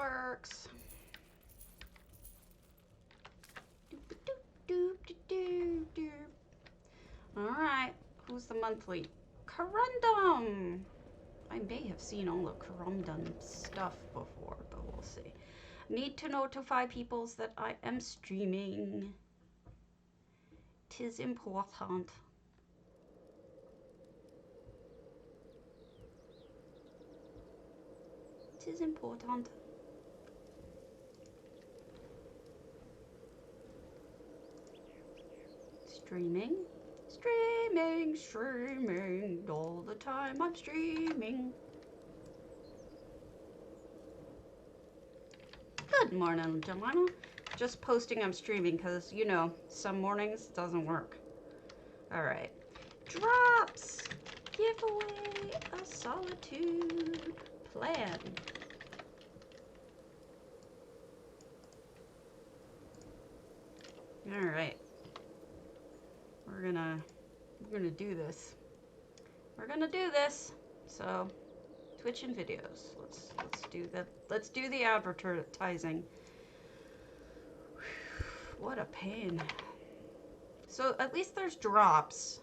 works. Alright, who's the monthly? Corundum! I may have seen all of Corundum's stuff before, but we'll see. Need to notify peoples that I am streaming. 'Tis important. Tis important. Streaming. Streaming, streaming, all the time I'm streaming. Good morning, Jelena. Just posting I'm streaming because, you know, some mornings it doesn't work. Alright. Drops! Give away a Solitude plan. Alright. We're gonna do this. We're gonna do this. So, Twitch and videos. Let's do that. Let's do the advertising. What a pain. So at least there's drops.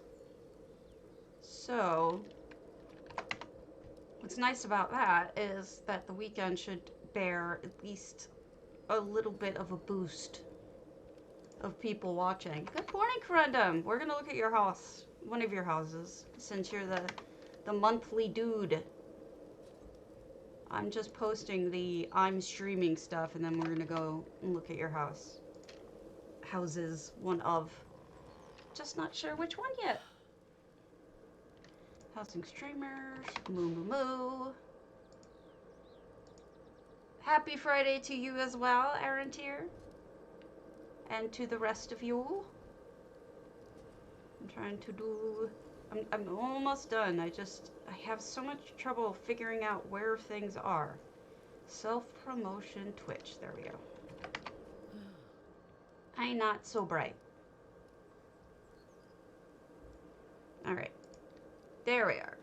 So what's nice about that is that the weekend should bear at least a little bit of a boost of people watching. Good morning, Corundum. We're gonna look at your house, one of your houses, since you're the monthly dude. I'm just posting the I'm streaming stuff, and then we're gonna go and look at your houses, one of. Just not sure which one yet. Housing streamers, moo moo moo. Happy Friday to you as well, Aaron Tier. And to the rest of you. I'm trying to do... I'm almost done. I have so much trouble figuring out where things are. Self-promotion Twitch. There we go. I'm not so bright. Alright. There we are.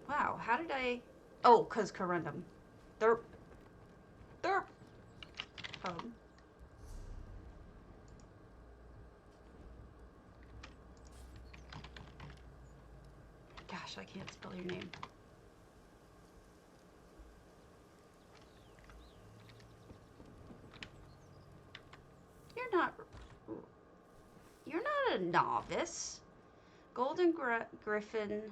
Wow, how did I... Oh, because Corundum. Derp. Derp. Gosh, I can't spell your name. You're not a novice. Golden Gryphon,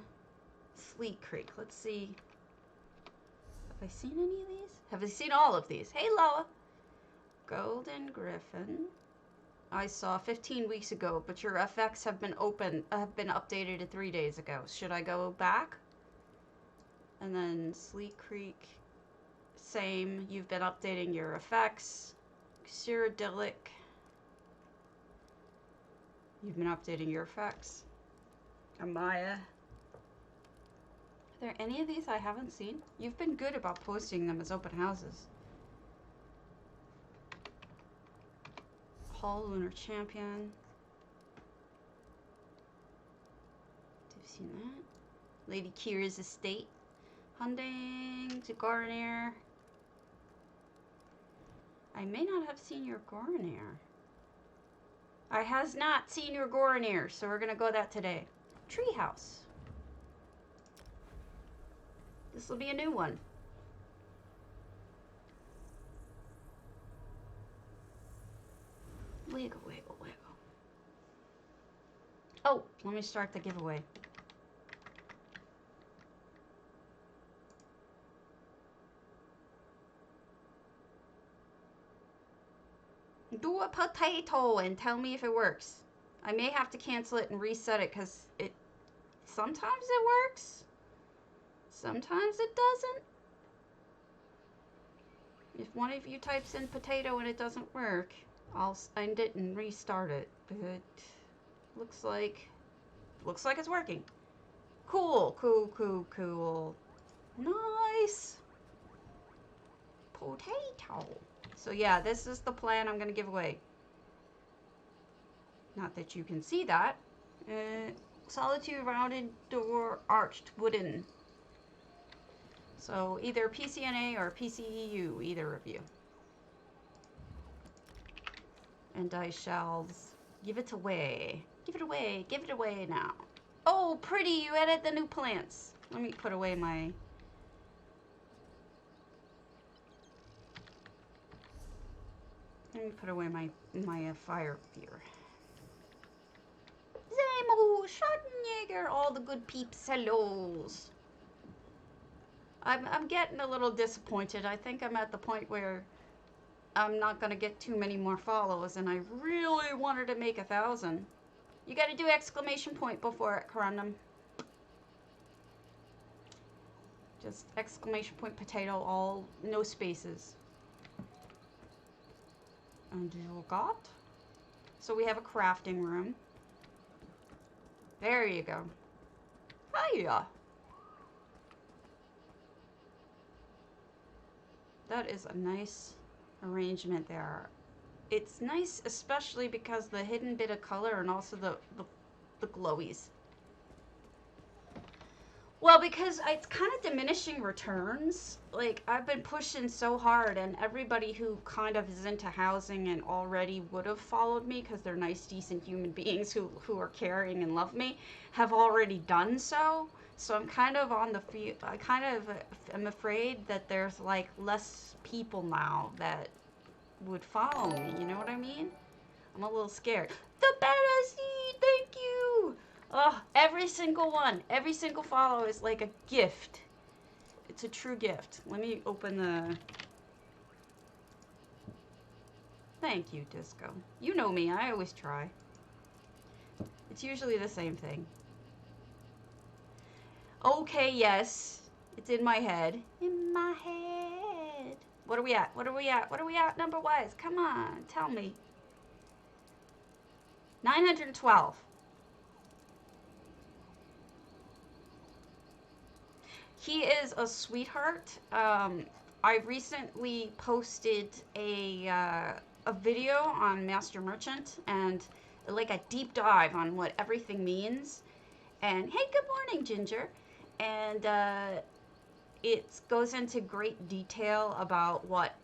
Sleek Creek. Let's see. Have I seen any of these? Have I seen all of these? Hey, Loa. Golden Gryphon. I saw 15 weeks ago, but your FX have been updated 3 days ago. Should I go back? And then Sleek Creek, same. You've been updating your effects. Cyrodiilic. You've been updating your effects. Amaya. Are there any of these I haven't seen? You've been good about posting them as open houses. Hall Lunar Champion. Have you seen that? Lady Kira's Estate. Hunding to Goronir. I may not have seen your Goronir. I has not seen your Goronir, so we're gonna go that today. Treehouse. This will be a new one. Wiggle, wiggle, wiggle. Oh, let me start the giveaway. Do a potato and tell me if it works. I may have to cancel it and reset it because sometimes it works. Sometimes it doesn't. If one of you types in potato and it doesn't work, I'll end it and restart it. But looks like it's working. Cool, cool, cool, cool. Nice. Potato. So yeah, this is the plan I'm gonna give away. Not that you can see that. Solitude rounded door arched wooden. So either PCNA or PCEU, either of you. And I shall give it away. Give it away. Give it away now. Oh, pretty. You added the new plants. Let me put away my... Let me put away my fire beer. Zemo, Schottenjäger, all the good peeps, hellos. I'm getting a little disappointed. I think I'm at the point where I'm not going to get too many more follows, and I really wanted to make 1,000. You got to do exclamation point before it, Corundum. Just exclamation point potato, all, no spaces. And you got? So we have a crafting room. There you go. Hiya. That is a nice arrangement there. It's nice, especially because the hidden bit of color and also the glowies. Well, because it's kind of diminishing returns. Like, I've been pushing so hard, and everybody who kind of is into housing and already would have followed me, because they're nice, decent human beings who are caring and love me, have already done so. So I'm kind of on the I kind of am afraid that there's, like, less people now that would follow me. You know what I mean? I'm a little scared. The Beresy, thank you! Oh, every single one, every single follow is like a gift. It's a true gift. Let me open the... Thank you, Disco. You know me, I always try. It's usually the same thing. Okay, yes. It's in my head. In my head. What are we at? What are we at? What are we at number-wise? Come on, tell me. 912. He is a sweetheart. I recently posted a video on Master Merchant and like a deep dive on what everything means. And hey, good morning, Ginger. And it goes into great detail about what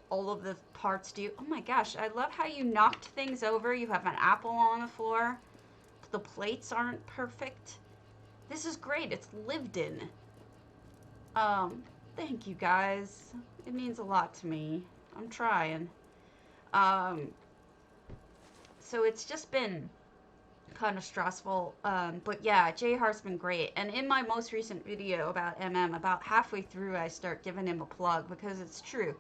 all of the parts do. Oh my gosh, I love how you knocked things over. You have an apple on the floor. The plates aren't perfect. This is great. It's lived in. Thank you guys. It means a lot to me. I'm trying. So it's just been kind of stressful. But yeah, Jay Hart's been great. And in my most recent video about MM, about halfway through, I start giving him a plug because it's true.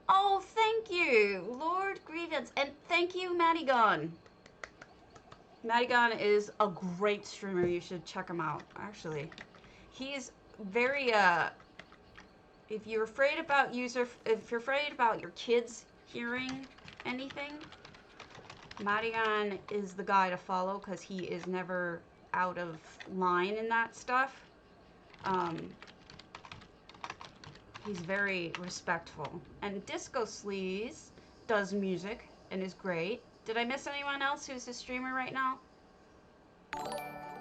Oh, thank you, Lord Grievance. And thank you, Madigan. Madigan is a great streamer. You should check him out, actually. He's very, if you're afraid about if you're afraid about your kids hearing anything, Madigan is the guy to follow because he is never out of line in that stuff. He's very respectful. And Disco Sleaze does music and is great. Did I miss anyone else who's a streamer right now?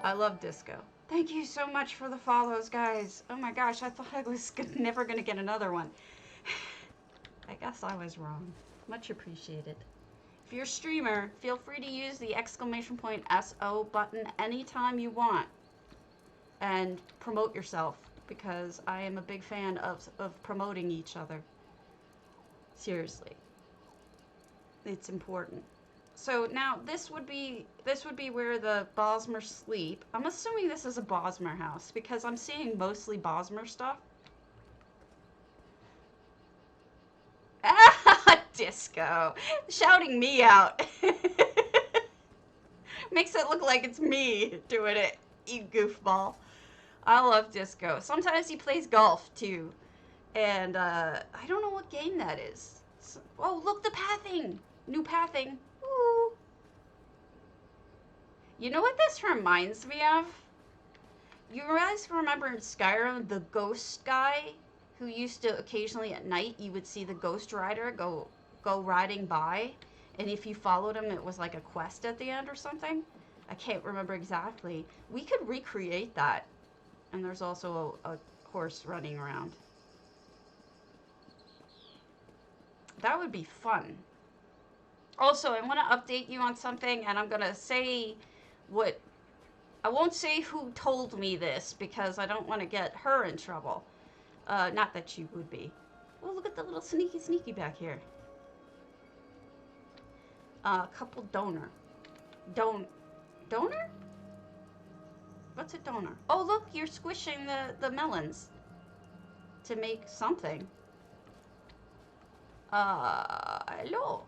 I love Disco. Thank you so much for the follows, guys. Oh my gosh, I thought I was never going to get another one. I guess I was wrong. Much appreciated. If you're a streamer, feel free to use the exclamation point SO button anytime you want. And promote yourself, because I am a big fan of promoting each other. Seriously. It's important. So now this would be where the Bosmer sleep. I'm assuming this is a Bosmer house because I'm seeing mostly Bosmer stuff. Ah, Disco, shouting me out. Makes it look like it's me doing it, you goofball. I love Disco. Sometimes he plays golf too, and I don't know what game that is. So, oh, look, the pathing, new pathing. Ooh. You know what this reminds me of? You guys remember in Skyrim the ghost guy who used to occasionally at night you would see the ghost rider go riding by, and if you followed him it was like a quest at the end or something? I can't remember exactly. We could recreate that. And there's also a horse running around. That would be fun. Also, I want to update you on something, and I'm going to say what... I won't say who told me this, because I don't want to get her in trouble. Not that she would be. Oh, look at the little sneaky back here. Couple donor. Donor? What's a donor? Oh, look, you're squishing the melons to make something. Hello.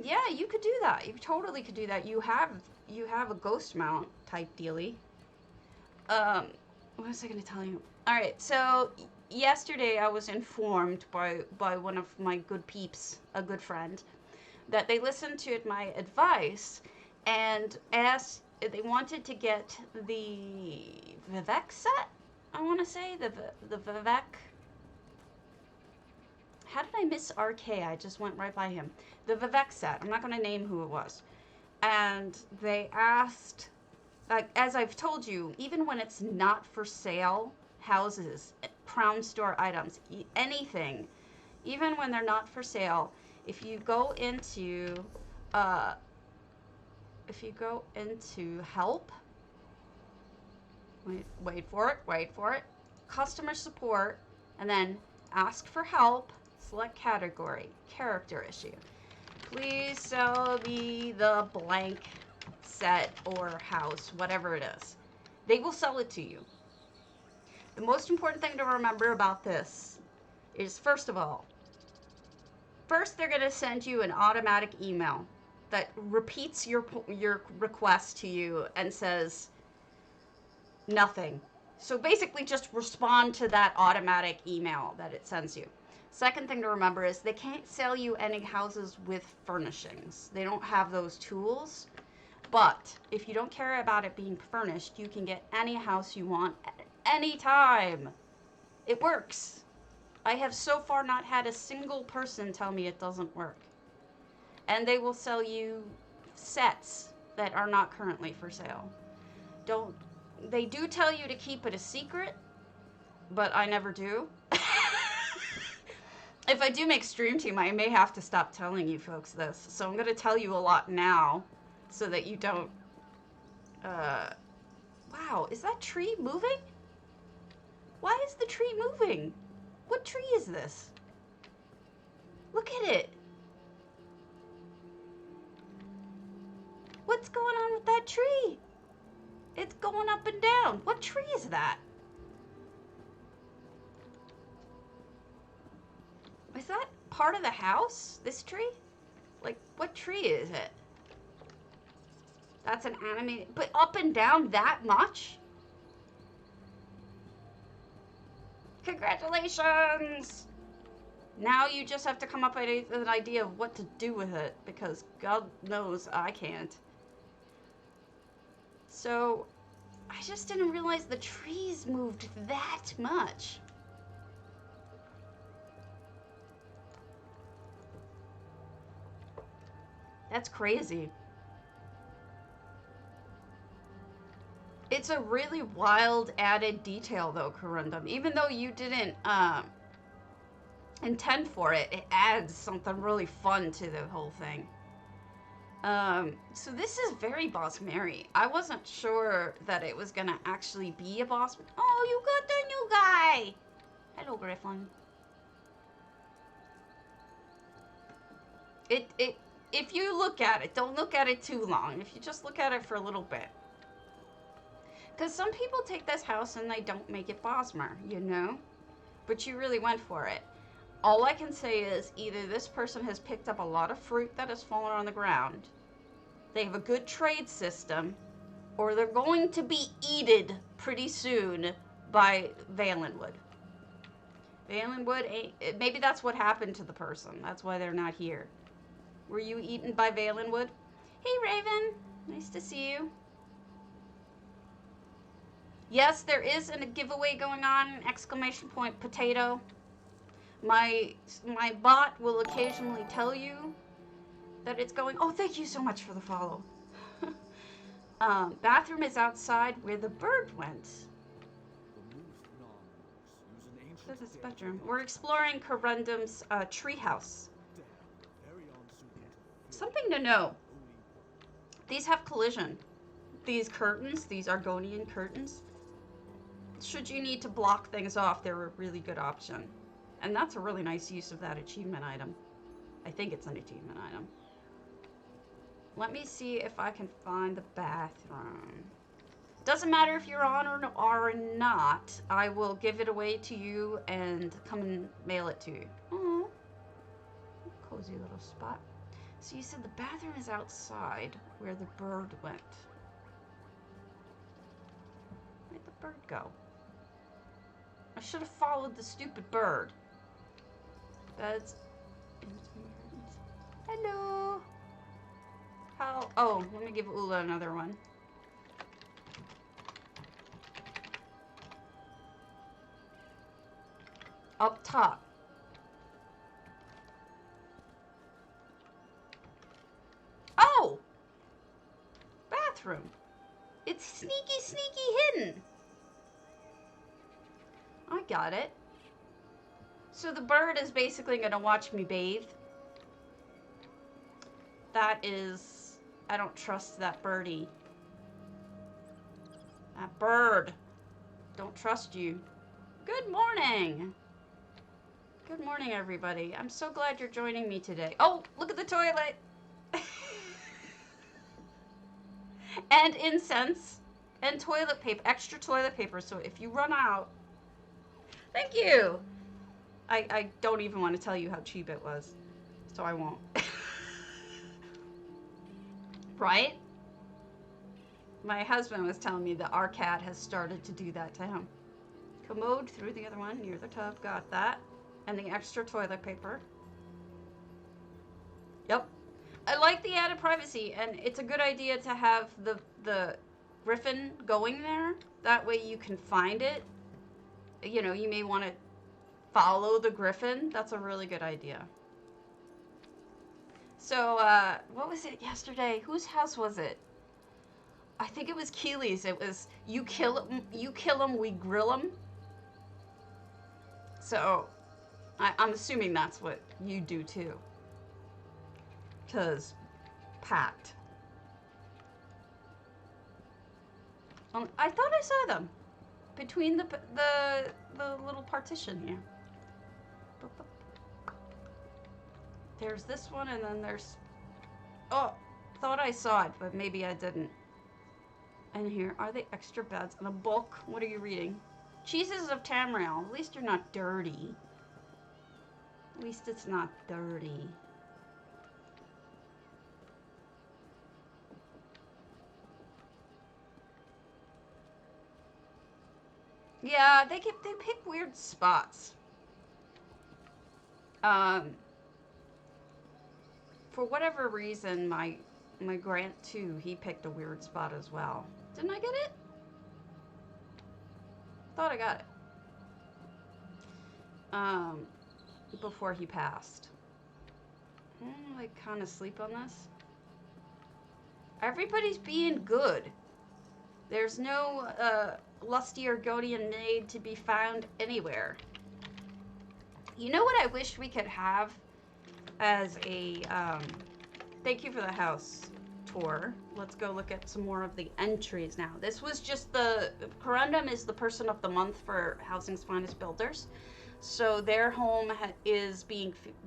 Yeah, you could do that. You totally could do that. You have a ghost mount type dealy. What was I going to tell you? All right, so yesterday I was informed by one of my good peeps, a good friend, that they listened to my advice and asked, they wanted to get the Vivek set, I want to say, the Vivek. How did I miss RK? I just went right by him. The Vivek set. I'm not going to name who it was. And they asked, like, as I've told you, even when it's not for sale, houses, Crown Store items, anything, even when they're not for sale, if you go into help, wait for it, customer support, and then ask for help, select category, character issue. Please sell me the blank set or house, whatever it is. They will sell it to you. The most important thing to remember about this is, first of all, they're going to send you an automatic email that repeats your request to you and says nothing. So basically just respond to that automatic email that it sends you. Second thing to remember is they can't sell you any houses with furnishings. They don't have those tools. But if you don't care about it being furnished, you can get any house you want at any time. It works. I have so far not had a single person tell me it doesn't work. And they will sell you sets that are not currently for sale. They do tell you to keep it a secret, but I never do. If I do make Stream Team, I may have to stop telling you folks this. So I'm going to tell you a lot now so that you don't... Wow, is that tree moving? Why is the tree moving? What tree is this? Look at it. What's going on with that tree? It's going up and down. What tree is that? Is that part of the house? This tree? Like, what tree is it? That's an animated... But up and down that much? Congratulations! Now you just have to come up with an idea of what to do with it, because God knows I can't. So, I just didn't realize the trees moved that much. That's crazy. It's a really wild added detail though, Corundum. Even though you didn't intend for it, it adds something really fun to the whole thing. So this is very Boss Mary. I wasn't sure that it was gonna actually be a boss. Oh, you got the new guy! Hello, Gryphon. If you look at it, don't look at it too long. If you just look at it for a little bit. Because some people take this house and they don't make it Bosmer, you know? But you really went for it. All I can say is either this person has picked up a lot of fruit that has fallen on the ground, they have a good trade system, or they're going to be eaten pretty soon by Valenwood. Valenwood, maybe that's what happened to the person. That's why they're not here. Were you eaten by Valenwood? Hey, Raven. Nice to see you. Yes, there is a giveaway going on, exclamation point potato. My bot will occasionally tell you that it's going. Oh, thank you so much for the follow. Bathroom is outside where the bird went. This is bedroom. We're exploring Corundum's treehouse. Something to know. These have collision. These curtains, these Argonian curtains, should you need to block things off, they're a really good option. And that's a really nice use of that achievement item. I think it's an achievement item. Let me see if I can find the bathroom. Doesn't matter if you're on or not. I will give it away to you and come and mail it to you. Oh, cozy little spot. So you said the bathroom is outside where the bird went. Where'd the bird go? I should have followed the stupid bird. Beds. Hello. How? Oh, let me give Ula another one. Up top. Oh! Bathroom. It's sneaky hidden. I got it. So the bird is basically going to watch me bathe. That is... I don't trust that birdie. That bird. Don't trust you. Good morning. Good morning, everybody. I'm so glad you're joining me today. Oh, look at the toilet. And incense. And toilet paper. Extra toilet paper. So if you run out... Thank you. I don't even want to tell you how cheap it was. So I won't. Right? My husband was telling me that our cat has started to do that to him. Commode through the other one near the tub. Got that. And the extra toilet paper. Yep. I like the added privacy, and it's a good idea to have the Gryphon going there. That way you can find it. You know, you may want to follow the Gryphon. That's a really good idea. So, what was it yesterday? Whose house was it? I think it was Keely's. It was, you kill him, we grill him. So, I'm assuming that's what you do too. Because, packed. I thought I saw them. Between the little partition here. There's this one, and then there's... Oh, thought I saw it, but maybe I didn't. And here are the extra beds and a book. What are you reading? Cheeses of Tamriel. At least you're not dirty. At least it's not dirty. Yeah, they pick weird spots. For whatever reason, my Grant too, he picked a weird spot as well. Didn't I get it? Thought I got it. Before he passed. I'm gonna like kind of sleep on this. Everybody's being good. There's no lusty Argonian maid to be found anywhere. You know what I wish we could have as a thank you for the house tour. Let's go look at some more of the entries now. This was just the Corundum is the person of the month for Housing's Finest Builders. So their home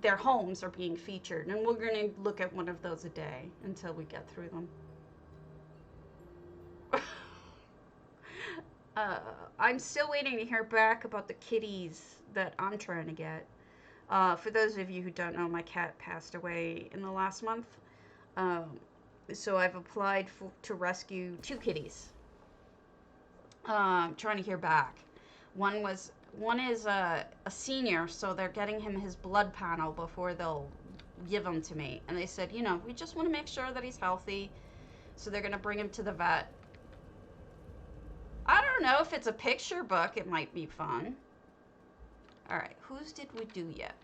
their homes are being featured, and we're going to look at one of those a day until we get through them. I'm still waiting to hear back about the kitties that I'm trying to get. For those of you who don't know, my cat passed away in the last month. So I've applied to rescue 2 kitties. Trying to hear back. One is a senior, so they're getting him his blood panel before they'll give him to me. And they said, you know, we just want to make sure that he's healthy. So they're going to bring him to the vet. I don't know if it's a picture book. It might be fun. All right, whose did we do yet?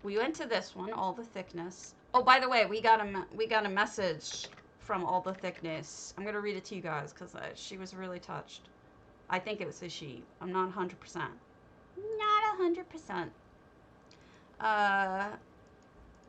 We went to this one, All the Thickness. Oh, by the way, we got a message from All the Thickness. I'm gonna read it to you guys because she was really touched. I think it was a she. I'm not 100%. Not 100%.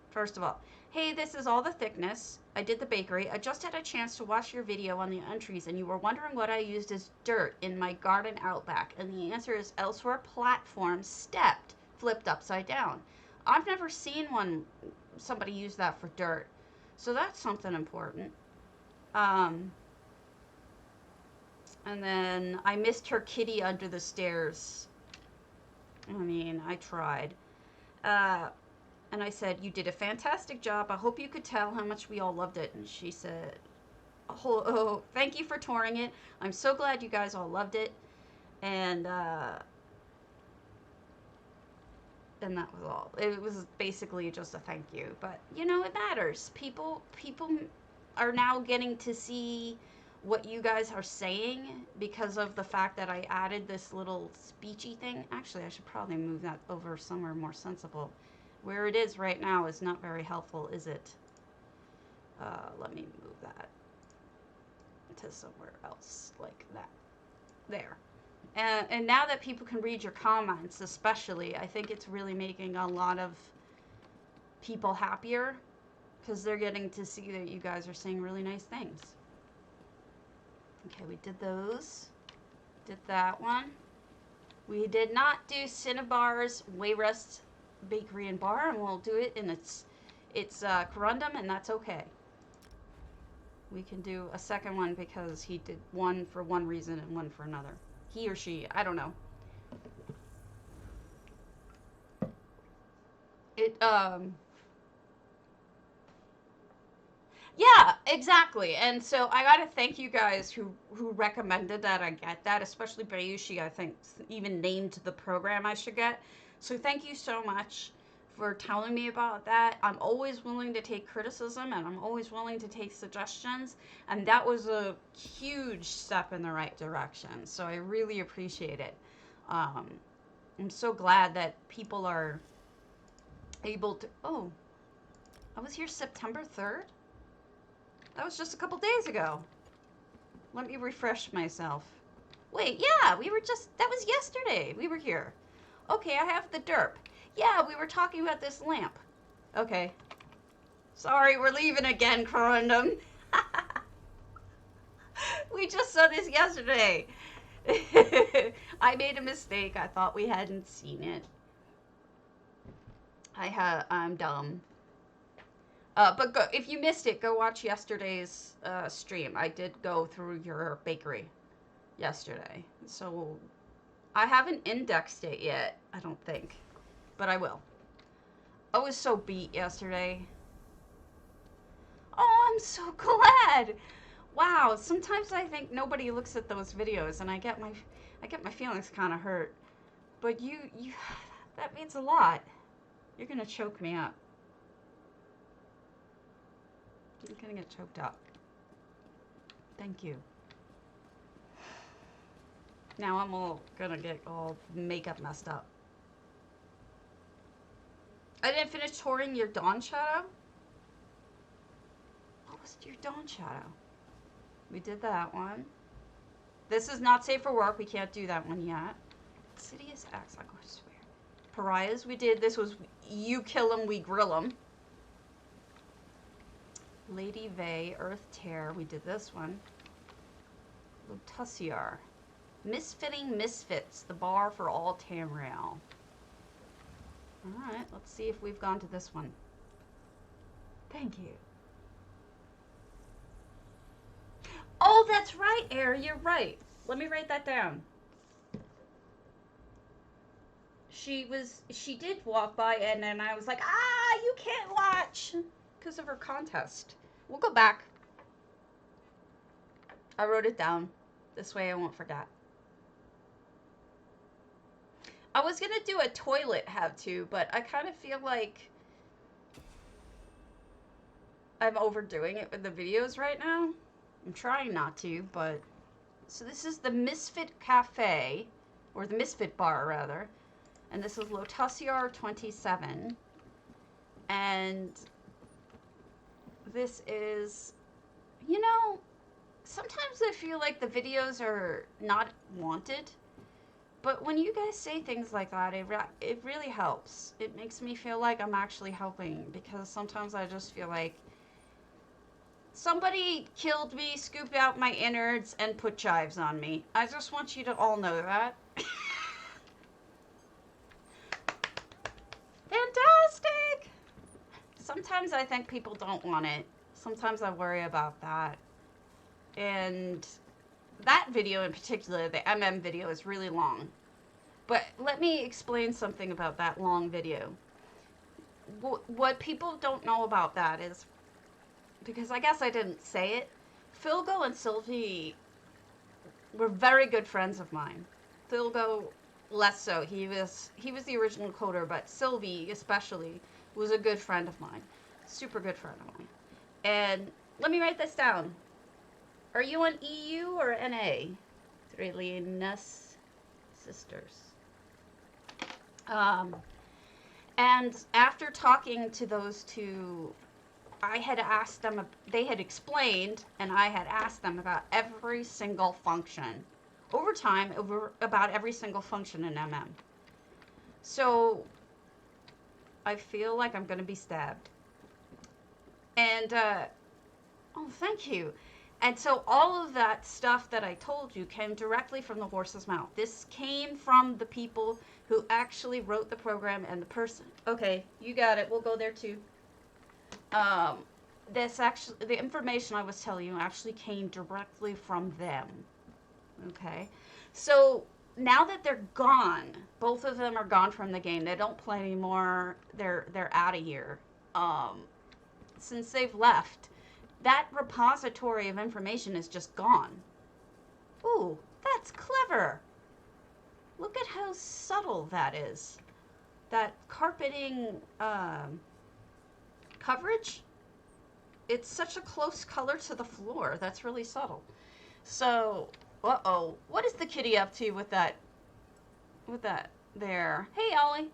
First of all, Hey, this is all the thickness. I did the bakery. I just had a chance to watch your video on the entries, and you were wondering what I used as dirt in my garden outback. And the answer is elsewhere platform stepped, flipped upside down. I've never seen somebody use that for dirt. So that's something important. And then I missed her kitty under the stairs. I mean, I tried. And I said, you did a fantastic job. I hope you could tell how much we all loved it. And she said, oh, thank you for touring it. I'm so glad you guys all loved it. And that was all. It was basically just a thank you. But, you know, it matters. People are now getting to see what you guys are saying because of the fact that I added this little speechy thing. Actually, I should probably move that over somewhere more sensible. Where it is right now is not very helpful, is it? Let me move that to somewhere else, like that. There. And now that people can read your comments, especially, I think it's really making a lot of people happier because they're getting to see that you guys are saying really nice things. Okay, we did those. Did that one. We did not do Cinnabar's Wayrest Bakery and Bar, and we'll do it in its corundum, and that's okay. We can do a second one because he did one for one reason and one for another. He or she, I don't know. Yeah, exactly. And so I gotta thank you guys who recommended that I get that, especially Bayushi, I think, even named the program I should get. So thank you so much for telling me about that. I'm always willing to take criticism, and I'm always willing to take suggestions, and that was a huge step in the right direction. So I really appreciate it. I'm so glad that people are able to... Oh, I was here September 3rd? That was just a couple days ago. Let me refresh myself. Wait, yeah, that was yesterday. We were here. Okay, I have the derp. Yeah, we were talking about this lamp. Okay. Sorry, we're leaving again, Corundum. We just saw this yesterday. I made a mistake. I thought we hadn't seen it. I'm dumb. But go, if you missed it, go watch yesterday's stream. I did go through your bakery yesterday. So I haven't indexed it yet, I don't think. But I will. I was so beat yesterday. Oh, I'm so glad. Wow, sometimes I think nobody looks at those videos and I get my feelings kind of hurt. But you that means a lot. You're going to choke me up. You're going to get choked up. Thank you. Now I'm all going to get all makeup messed up. I didn't finish touring your dawnshadow. What was your dawnshadow? We did that one. This is not safe for work. We can't do that one yet. Insidious X. I swear. Pariahs we did. This was you kill 'em, we grill 'em. Lady Vey, Earth Tear. We did this one. Lotusiar. Misfitting Misfits. The bar for all tamriel. Alright, let's see if we've gone to this one. Thank you. Oh, that's right, Air. You're right. Let me write that down. She did walk by, and then I was like, you can't watch because of her contest. We'll go back. I wrote it down. This way I won't forget. I was going to do a toilet have-to, but I kind of feel like I'm overdoing it with the videos right now. I'm trying not to, but... So this is the Misfit Cafe, or the Misfit Bar, rather. And this is Lotusiar 27. And this is... You know, sometimes I feel like the videos are not wanted. But when you guys say things like that, it really helps. It makes me feel like I'm actually helping, because sometimes I just feel like somebody killed me, scooped out my innards, and put chives on me. I just want you to all know that. Fantastic! Sometimes I think people don't want it. Sometimes I worry about that. And that video in particular, the MM video, is really long. But let me explain something about that long video. What people don't know about that is, because I guess I didn't say it, Philgo and Sylvie were very good friends of mine. Philgo less so. He was the original coder, but Sylvie especially was a good friend of mine. Super good friend of mine. And let me write this down. Are you on EU or NA? Trillianus sisters. And after talking to those two, I had asked them, they had explained, and I had asked them about every single function. Over time, about every single function in MM. So, I feel like I'm going to be stabbed. And, oh, thank you. And so all of that stuff that I told you came directly from the horse's mouth. This came from the people who actually wrote the program and the person. Okay, you got it. We'll go there too. The information I was telling you actually came directly from them. Okay, so now that they're gone, both of them are gone from the game. They don't play anymore. They're out of here. Since they've left, that repository of information is just gone. Ooh, that's clever. Look at how subtle that is. That carpeting coverage, it's such a close color to the floor. That's really subtle. So, uh-oh. What is the kitty up to with that there? Hey, Ollie.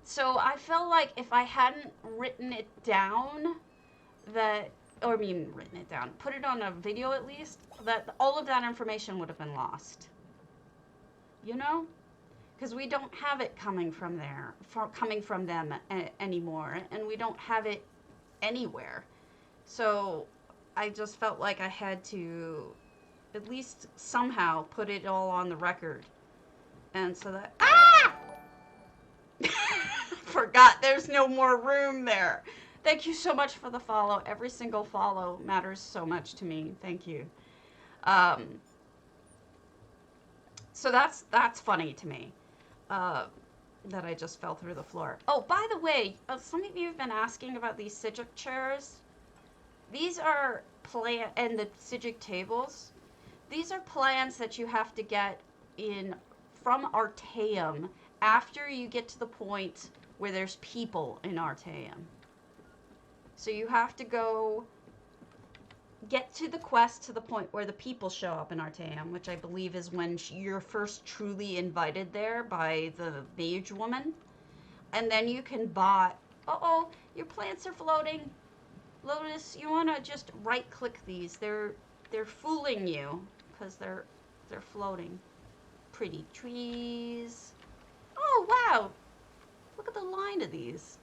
So I felt like if I hadn't written it down, put it on a video at least, that all of that information would have been lost. You know? Because we don't have it coming from them anymore, and we don't have it anywhere. So I just felt like I had to at least somehow put it all on the record. And so that... Ah! Forgot there's no more room there. Thank you so much for the follow. Every single follow matters so much to me. Thank you. So that's funny to me. That I just fell through the floor. Oh, by the way, some of you have been asking about these Sijic chairs. These are and the Sijic tables. These are plans that you have to get from Artaeum after you get to the point where there's people in Artaeum. So you have to go get to the quest to the point where the people show up in Artaeum, which I believe is when you're first truly invited there by the mage woman. And then you can buy... Uh-oh, your plants are floating. Lotus, you want to just right-click these. They're fooling you because they're floating. Pretty trees. Oh, wow. Look at the line of these.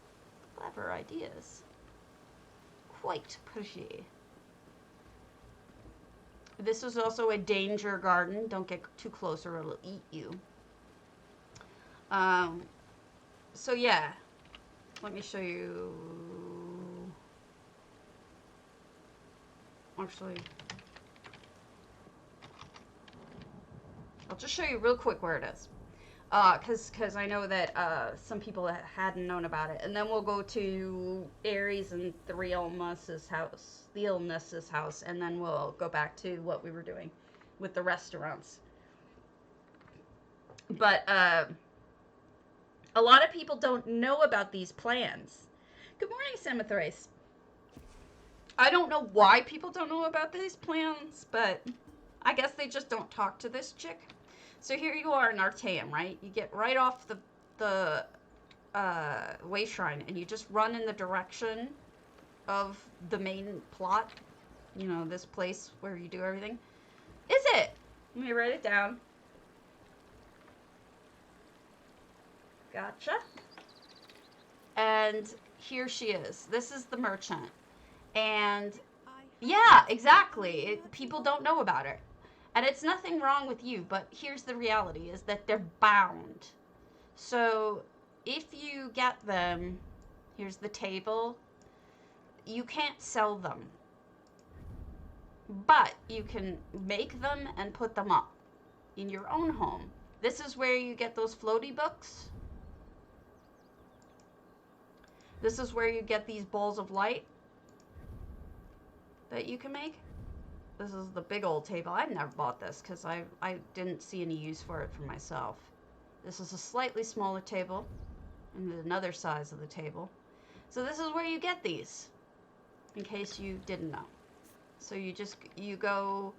Clever ideas. Quite pretty. This is also a danger garden. Don't get too close or it'll eat you. So yeah. Let me show you. Actually, I'll just show you real quick where it is. Because I know that some people hadn't known about it. And then we'll go to Aries and Thrillness's house, and then we'll go back to what we were doing with the restaurants. But a lot of people don't know about these plans. Good morning, Samothrace. I don't know why people don't know about these plans, but I guess they just don't talk to this chick. So here you are in Artaeum, right? You get right off the way shrine, and you just run in the direction of the main plot. You know, this place where you do everything. Is it? Let me write it down. Gotcha. And here she is. This is the merchant. And yeah, exactly. People don't know about her. And it's nothing wrong with you, but here's the reality is that they're bound. So if you get them, here's the table, you can't sell them. But you can make them and put them up in your own home. This is where you get those floaty books. This is where you get these balls of light that you can make. This is the big old table. I've never bought this because I didn't see any use for it for myself. This is a slightly smaller table and another size of the table. So this is where you get these, in case you didn't know. So you just go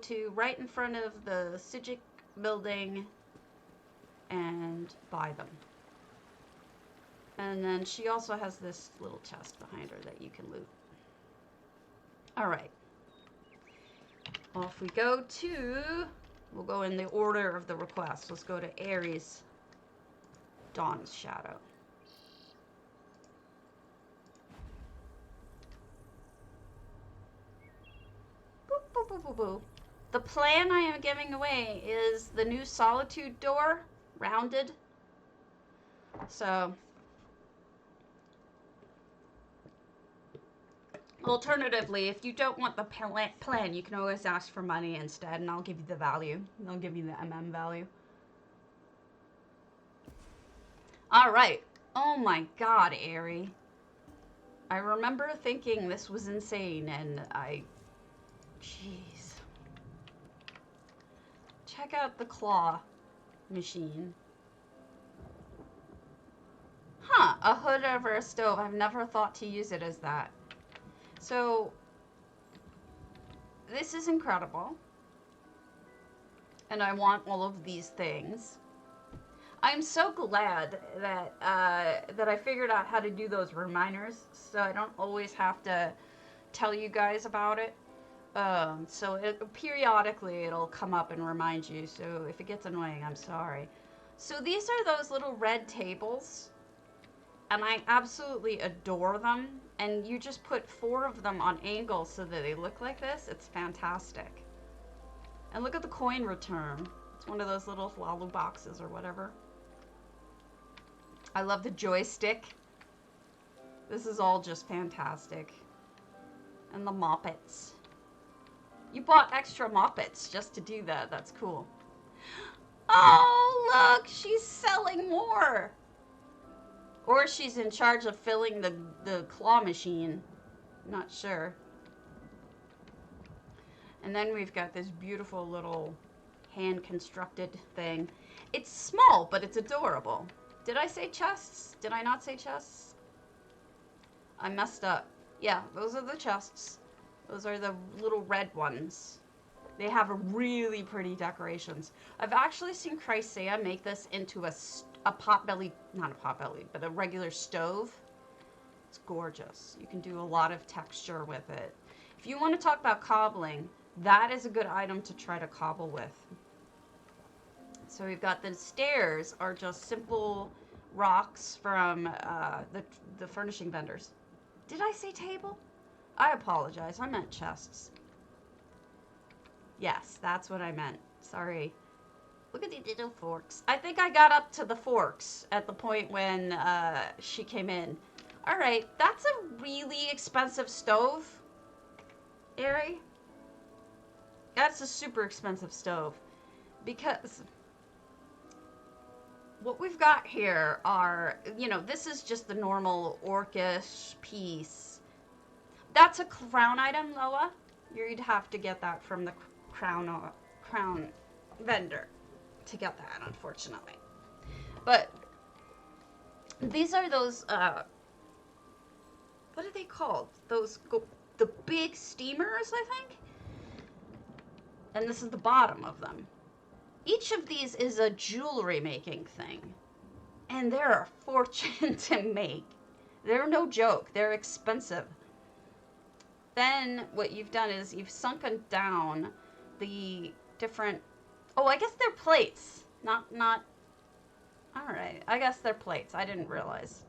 to right in front of the Sijic building and buy them. And then she also has this little chest behind her that you can loot. Alright. Off we go to, we'll go in the order of the request. Let's go to Ares, Dawnshadow. Boop, boop, boop, boop, boop. The plan I am giving away is the new Solitude door, rounded. So, alternatively, if you don't want the plan, you can always ask for money instead, and I'll give you the value. I'll give you the MM value. Alright. Oh my god, Ari. I remember thinking this was insane, and jeez. Check out the claw machine. Huh, a hood over a stove. I've never thought to use it as that. So, this is incredible. And I want all of these things. I'm so glad that that I figured out how to do those reminders, so I don't always have to tell you guys about it. So periodically it'll come up and remind you, so if it gets annoying, I'm sorry. So these are those little red tables, and I absolutely adore them, and you just put 4 of them on angles so that they look like this. It's fantastic. And look at the coin return. It's one of those little lolly boxes or whatever. I love the joystick. This is all just fantastic. And the moppets. You bought extra moppets just to do that. That's cool. Oh, look! She's selling more! Or she's in charge of filling the claw machine. Not sure. And then we've got this beautiful little hand-constructed thing. It's small, but it's adorable. Did I say chests? Did I not say chests? I messed up. Yeah, those are the chests. Those are the little red ones. They have really pretty decorations. I've actually seen Chrysaea make this into a potbelly, not a potbelly, but a regular stove. It's gorgeous. You can do a lot of texture with it. If you want to talk about cobbling, that is a good item to try to cobble with. So we've got the stairs are just simple rocks from the furnishing vendors. Did I say table? I apologize. I meant chests. Yes, that's what I meant. Sorry. Look at these little forks. I think I got up to the forks at the point when she came in. Alright, that's a really expensive stove, Ari. That's a super expensive stove. Because what we've got here are, you know, this is just the normal orcish piece. That's a crown item, Loa. You'd have to get that from the crown vendor to get that, unfortunately. But these are those, what are they called? The big steamers, I think? And this is the bottom of them. Each of these is a jewelry making thing. And they're a fortune to make. They're no joke. They're expensive. Then what you've done is you've sunken down the different... Oh, I guess they're plates. Not Alright, I guess they're plates. I didn't realize.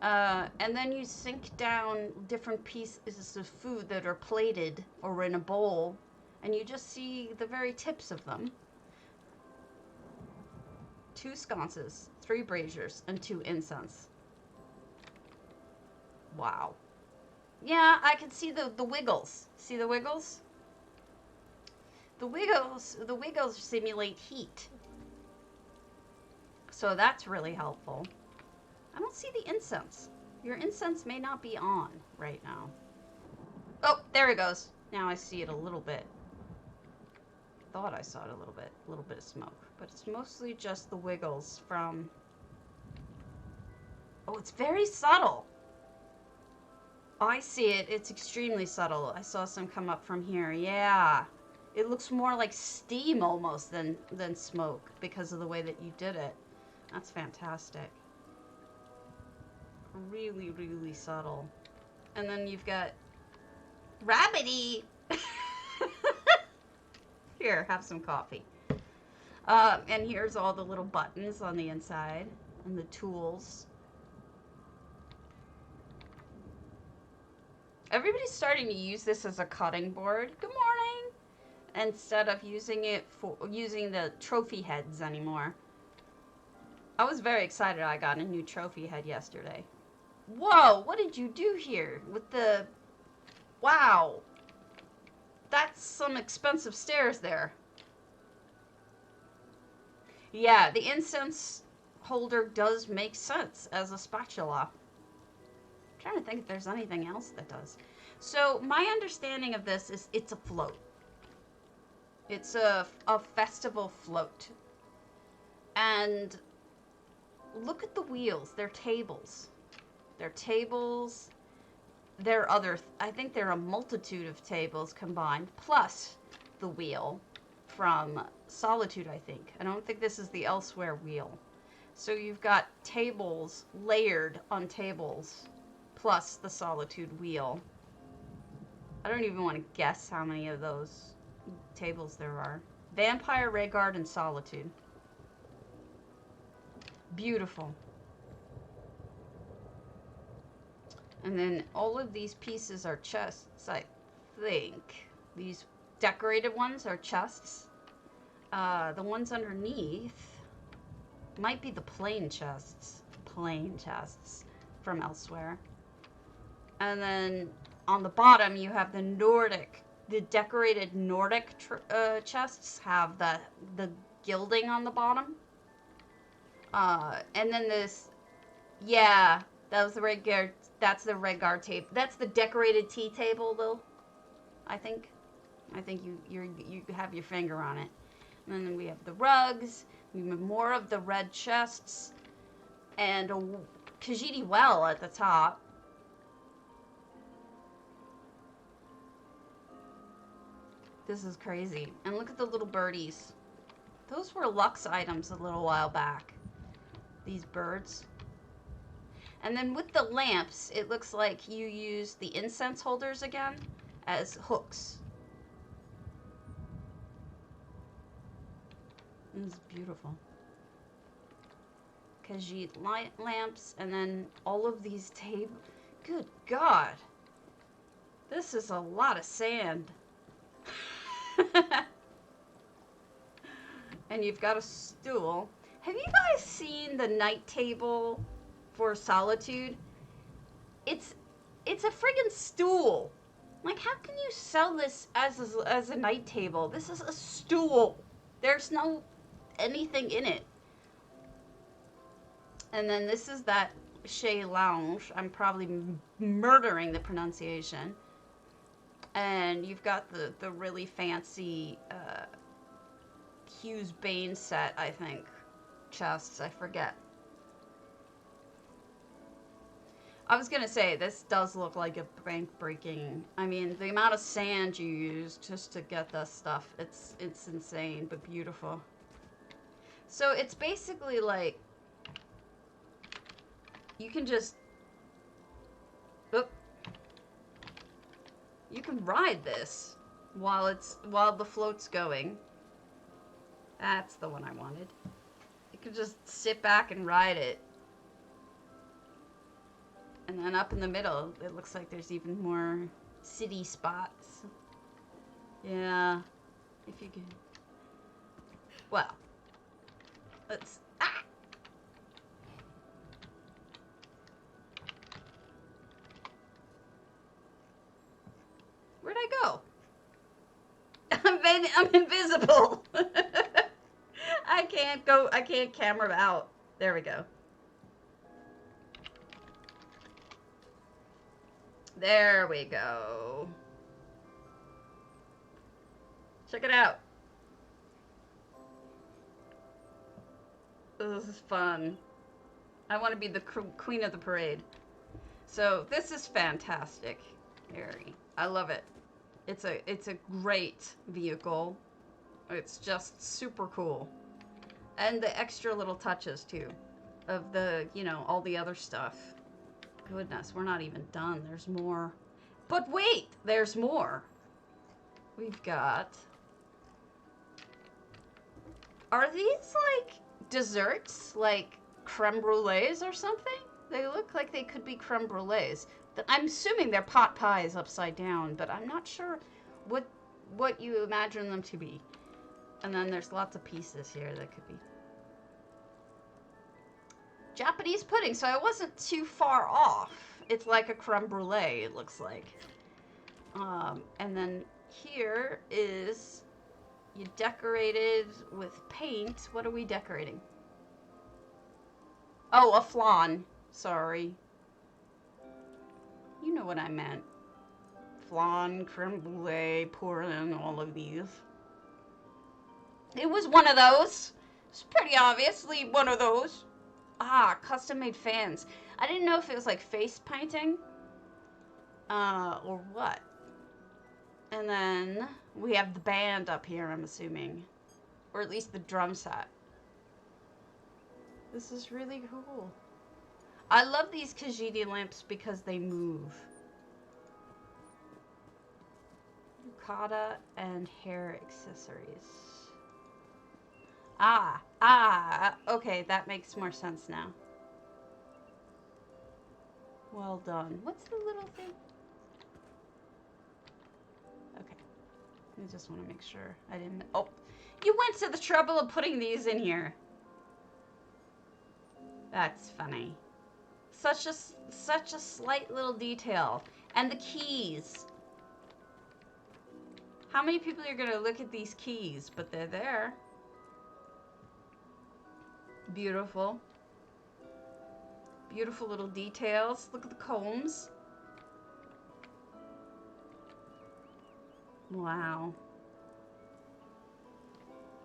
And then you sink down different pieces of food that are plated or in a bowl, and you just see the very tips of them. 2 sconces, 3 braziers, and 2 incense. Wow. Yeah, I can see the wiggles. See the wiggles? The wiggles simulate heat. So that's really helpful. I don't see the incense. Your incense may not be on right now. Oh, there it goes. Now I see it a little bit. Thought I saw it a little bit of smoke. But it's mostly just the wiggles from... Oh, it's very subtle. Oh, I see it. It's extremely subtle. I saw some come up from here. Yeah. It looks more like steam almost than smoke because of the way that you did it. That's fantastic. Really, really subtle. And then you've got Rabbity. Here, have some coffee. And here's all the little buttons on the inside and the tools. Everybody's starting to use this as a cutting board. Good morning. Instead of using the trophy heads anymore. I was very excited I got a new trophy head yesterday. Whoa, what did you do here with the... Wow. That's some expensive stairs there. Yeah, the incense holder does make sense as a spatula. I'm trying to think if there's anything else that does. So my understanding of this is it's a float. It's a festival float. And look at the wheels. They're tables. They're tables. They're I think there are a multitude of tables combined, plus the wheel from Solitude, I think. I don't think this is the Elsewhere wheel. So you've got tables layered on tables, plus the Solitude wheel. I don't even want to guess how many of those tables there are. Vampire, Rhaegar, and Solitude. Beautiful. And then all of these pieces are chests, I think. These decorated ones are chests. The ones underneath might be the plain chests. Plain chests from Elsewhere. And then on the bottom you have the decorated Nordic chests have the gilding on the bottom. And then this, yeah, that was the Rhaegar. That's the Rhaegar table. That's the decorated tea table, though. I think you have your finger on it. And then we have the rugs. We have more of the red chests, and a Khajiit well at the top. This is crazy. And look at the little birdies. Those were Lux items a little while back. These birds. And then with the lamps, it looks like you use the incense holders again as hooks. This is beautiful. Khajiit light lamps, and then all of these tables. Good God. This is a lot of sand. And you've got a stool. Have you guys seen the night table for Solitude? It's a friggin' stool. Like, how can you sell this as a night table? This is a stool. There's no anything in it. And then this is that Chez Lounge. I'm probably murdering the pronunciation. And you've got the really fancy Hughes Bane set, I think. Chests, I forget. I was gonna say, this does look like a bank breaking. I mean, the amount of sand you use just to get this stuff, it's insane, but beautiful. So it's basically like, you can just, you can ride this while the float's going. That's the one I wanted. could just sit back and ride it. And then up in the middle, it looks like there's even more city spots. Yeah. If you can. Well. Let's. Ah! Where'd I go? I'm invisible. I can't go. I can't camera out. There we go. There we go. Check it out. This is fun. I want to be the queen of the parade. So this is fantastic, Harry. I love it. It's a great vehicle. It's just super cool. And the extra little touches too of the, you know, all the other stuff. Goodness, we're not even done. There's more. But wait, there's more. We've got... Are these like desserts? Like creme brulees or something? They look like they could be creme brulees. I'm assuming they're pot pies upside down, but I'm not sure what you imagine them to be. And then there's lots of pieces here that could be. Japanese pudding, so I wasn't too far off. It's like a creme brulee, it looks like. And then here is, you decorated with paint. What are we decorating? Oh, a flan. Sorry. You know what I meant. Flan, creme brulee, pour in all of these. It was one of those. It's pretty obviously one of those. Ah, custom-made fans. I didn't know if it was like face painting. Or what. And then we have the band up here, I'm assuming. Or at least the drum set. This is really cool. I love these Kajiti lamps because they move. Yukata and hair accessories. Okay, that makes more sense now. Well done. What's the little thing? Okay. I just want to make sure I didn't... Oh, you went to the trouble of putting these in here. That's funny. Such a slight little detail. And the keys. How many people are going to look at these keys? But they're there. Beautiful. Beautiful little details. Look at the combs. Wow.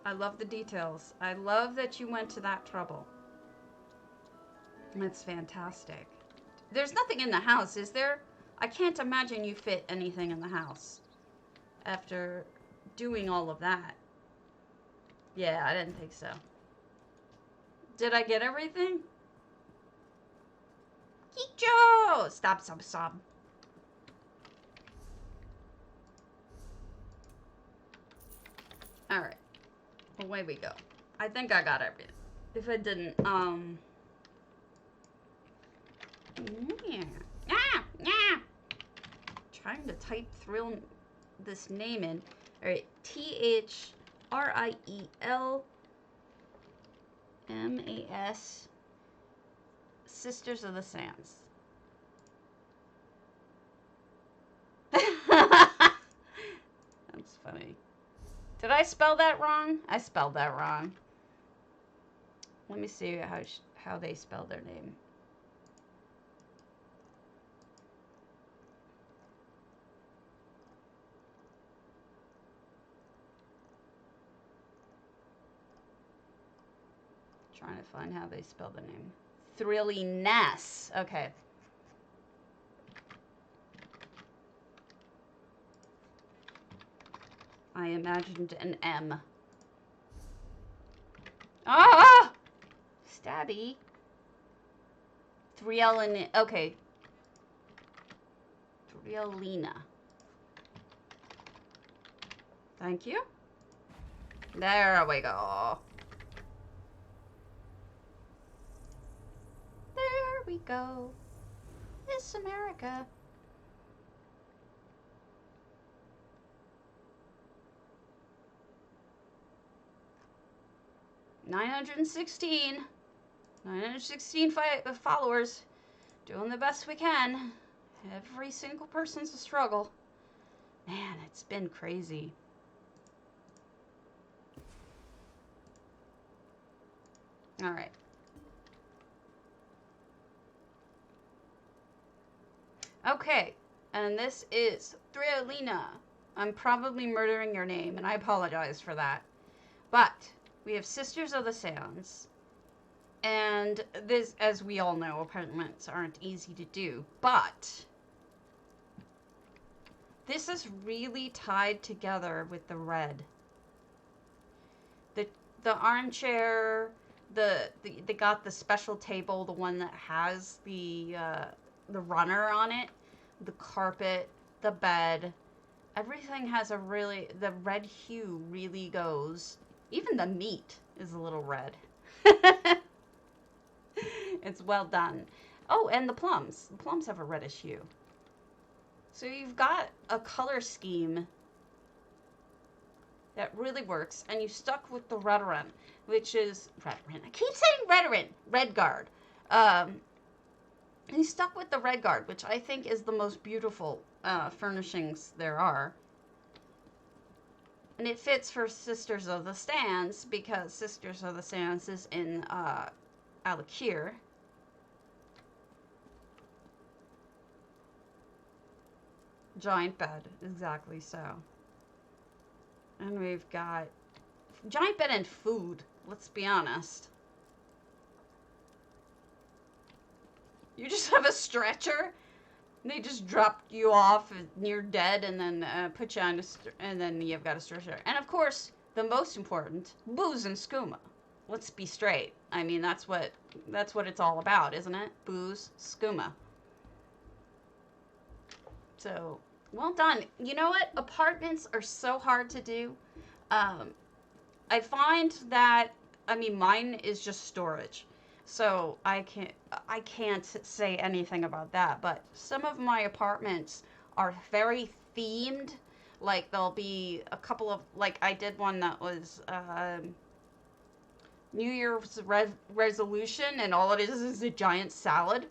I love the details. I love that you went to that trouble. That's fantastic. There's nothing in the house, is there? I can't imagine you fit anything in the house after doing all of that. Yeah, I didn't think so. Did I get everything? Kicho! Stop. Alright. Away we go. I think I got everything. If I didn't, yeah. Trying to type this name in. Alright. THRIELMAS. Sisters of the Sands. That's funny. Did I spell that wrong? I spelled that wrong. Let me see how they spell their name. Trying to find how they spell the name. Thrilliness. Okay. I imagined an M. Ah! Stabby. Thrielin. Okay. Thrielina. Thank you. There we go. we go. It's America. $916 followers. Doing the best we can. Every single person's a struggle. Man, it's been crazy. All right. Okay, and this is Threalina. I'm probably murdering your name, and I apologize for that. But we have Sisters of the Sands. And this, as we all know, apartments aren't easy to do. But this is really tied together with the red. The armchair, they got the special table, the one that has the runner on it, the carpet, the bed. Everything has a really, the red hue really goes. Even the meat is a little red. It's well done. Oh, and the plums. The plums have a reddish hue. So you've got a color scheme that really works, and you stuck with the Redrin, which is Redrin. I keep saying Redguard. You stuck with the Redguard, which I think is the most beautiful furnishings there are. And it fits for Sisters of the Sands because Sisters of the Sands is in Alikir. Giant bed, exactly so. And we've got giant bed and food, let's be honest. You just have a stretcher. They just drop you off near dead and then put you on and then you've got a stretcher. And of course, the most important, booze and skooma. Let's be straight. I mean, that's what it's all about, isn't it? Booze, skooma. So, well done. You know what? Apartments are so hard to do. I find that, I mean, mine is just storage. So I can't say anything about that, but some of my apartments are very themed. Like there'll be a couple of, like I did one that was New Year's resolution, and all it is a giant salad.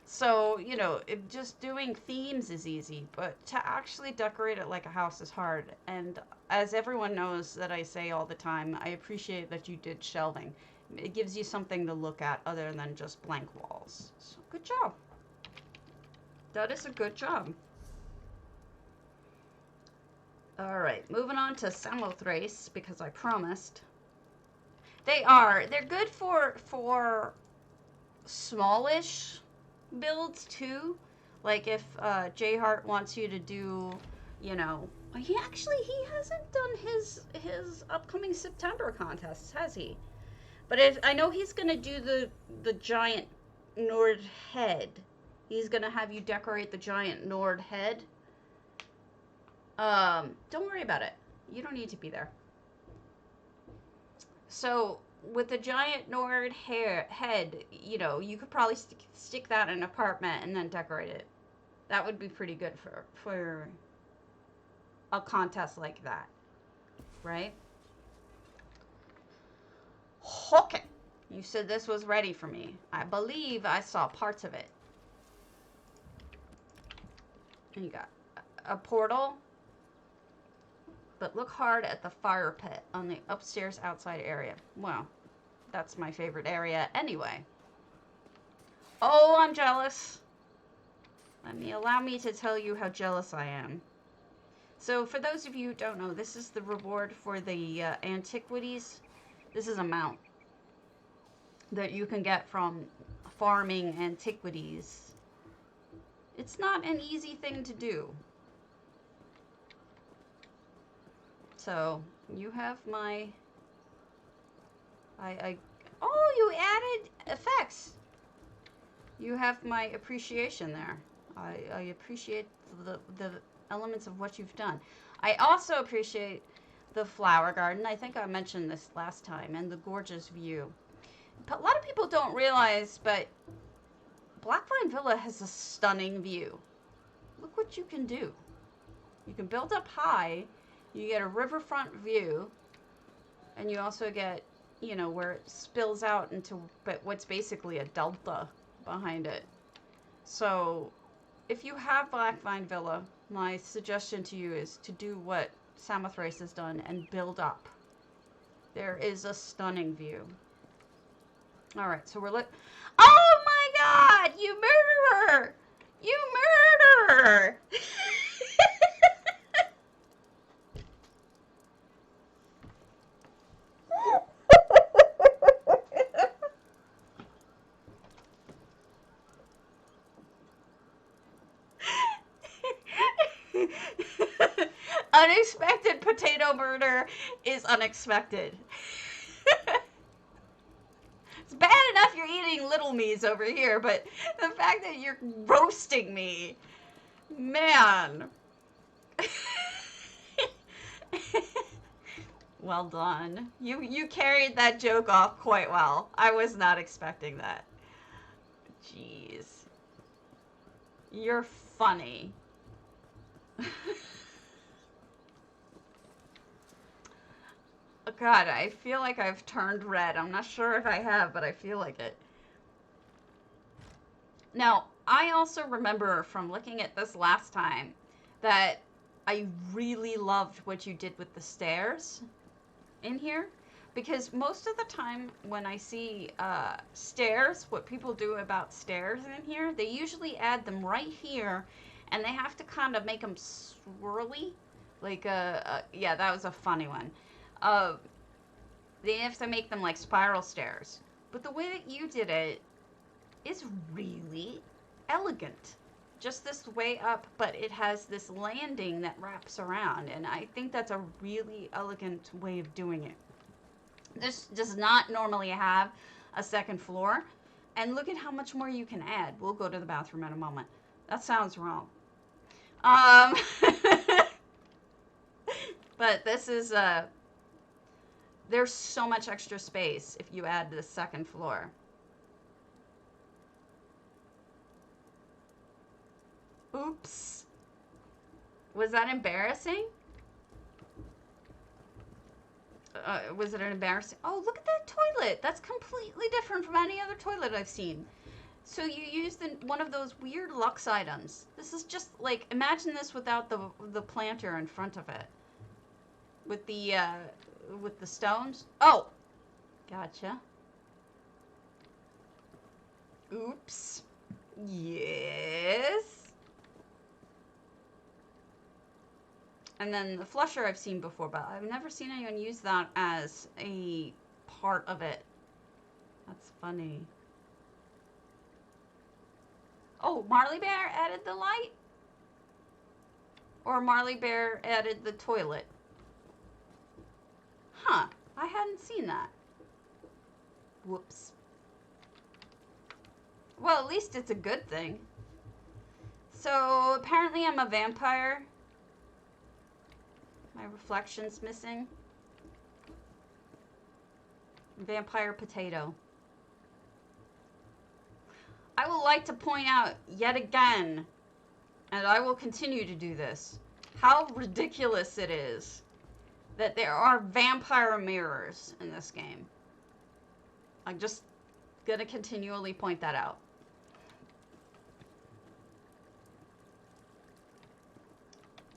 So, you know, just doing themes is easy, but to actually decorate it like a house is hard. And as everyone knows that I say all the time, I appreciate that you did shelving. It gives you something to look at other than just blank walls. So, good job. That is a good job. All right, moving on to Samothrace, because I promised. They're good for smallish builds too. Like if J Hart wants you to do, you know, he hasn't done his upcoming September contests, has he? But I know he's gonna do the giant Nord head. He's gonna have you decorate the giant Nord head. Don't worry about it. You don't need to be there. So with the giant Nord head, you know, you could probably stick that in an apartment and then decorate it. That would be pretty good for a contest like that, right? Okay. You said this was ready for me. I believe I saw parts of it. And you got a portal. But look hard at the fire pit on the upstairs outside area. Well, that's my favorite area anyway. Oh, I'm jealous. Allow me to tell you how jealous I am. So for those of you who don't know, this is the reward for the antiquities. This is a mount that you can get from farming antiquities. It's not an easy thing to do. So you have my, oh, you added effects. You have my appreciation there. I appreciate the elements of what you've done. I also appreciate the flower garden. I think I mentioned this last time, and the gorgeous view. A lot of people don't realize, but Blackvine Villa has a stunning view. Look what you can do. You can build up high, you get a riverfront view, and you also get, you know, where it spills out into what's basically a delta behind it. So, if you have Blackvine Villa, my suggestion to you is to do what Samothrace has done and build up. There is a stunning view. Alright, so we're oh my god! You murderer! You murderer! Unexpected potato murder is unexpected. It's bad enough you're eating little me's over here, but the fact that you're roasting me, man. Well done. You carried that joke off quite well. I was not expecting that. Jeez. You're funny. God, I feel like I've turned red. I'm not sure if I have, but I feel like it. Now, I also remember from looking at this last time that I really loved what you did with the stairs in here. Because most of the time when I see stairs, what people do about stairs in here, they usually add them right here, and they have to kind of make them swirly. Like, yeah, that was a funny one. They have to make them like spiral stairs. But the way that you did it is really elegant. Just this way up, but it has this landing that wraps around. And I think that's a really elegant way of doing it. This does not normally have a second floor. And look at how much more you can add. We'll go to the bathroom in a moment. That sounds wrong. But this is there's so much extra space if you add this second floor. Oops. Was that embarrassing? Was it an embarrassing? Oh, look at that toilet. That's completely different from any other toilet I've seen. So you used one of those weird luxe items. This is just like, imagine this without the planter in front of it. With the stones. Oh! Gotcha. Oops. Yes. And then the flusher I've seen before, but I've never seen anyone use that as a part of it. That's funny. Oh, Marley Bear added the light? Or Marley Bear added the toilet? Huh, I hadn't seen that. Whoops. Well, at least it's a good thing. So, apparently I'm a vampire. My reflection's missing. Vampire potato. I would like to point out yet again, and I will continue to do this, how ridiculous it is that there are vampire mirrors in this game. I'm just gonna continually point that out.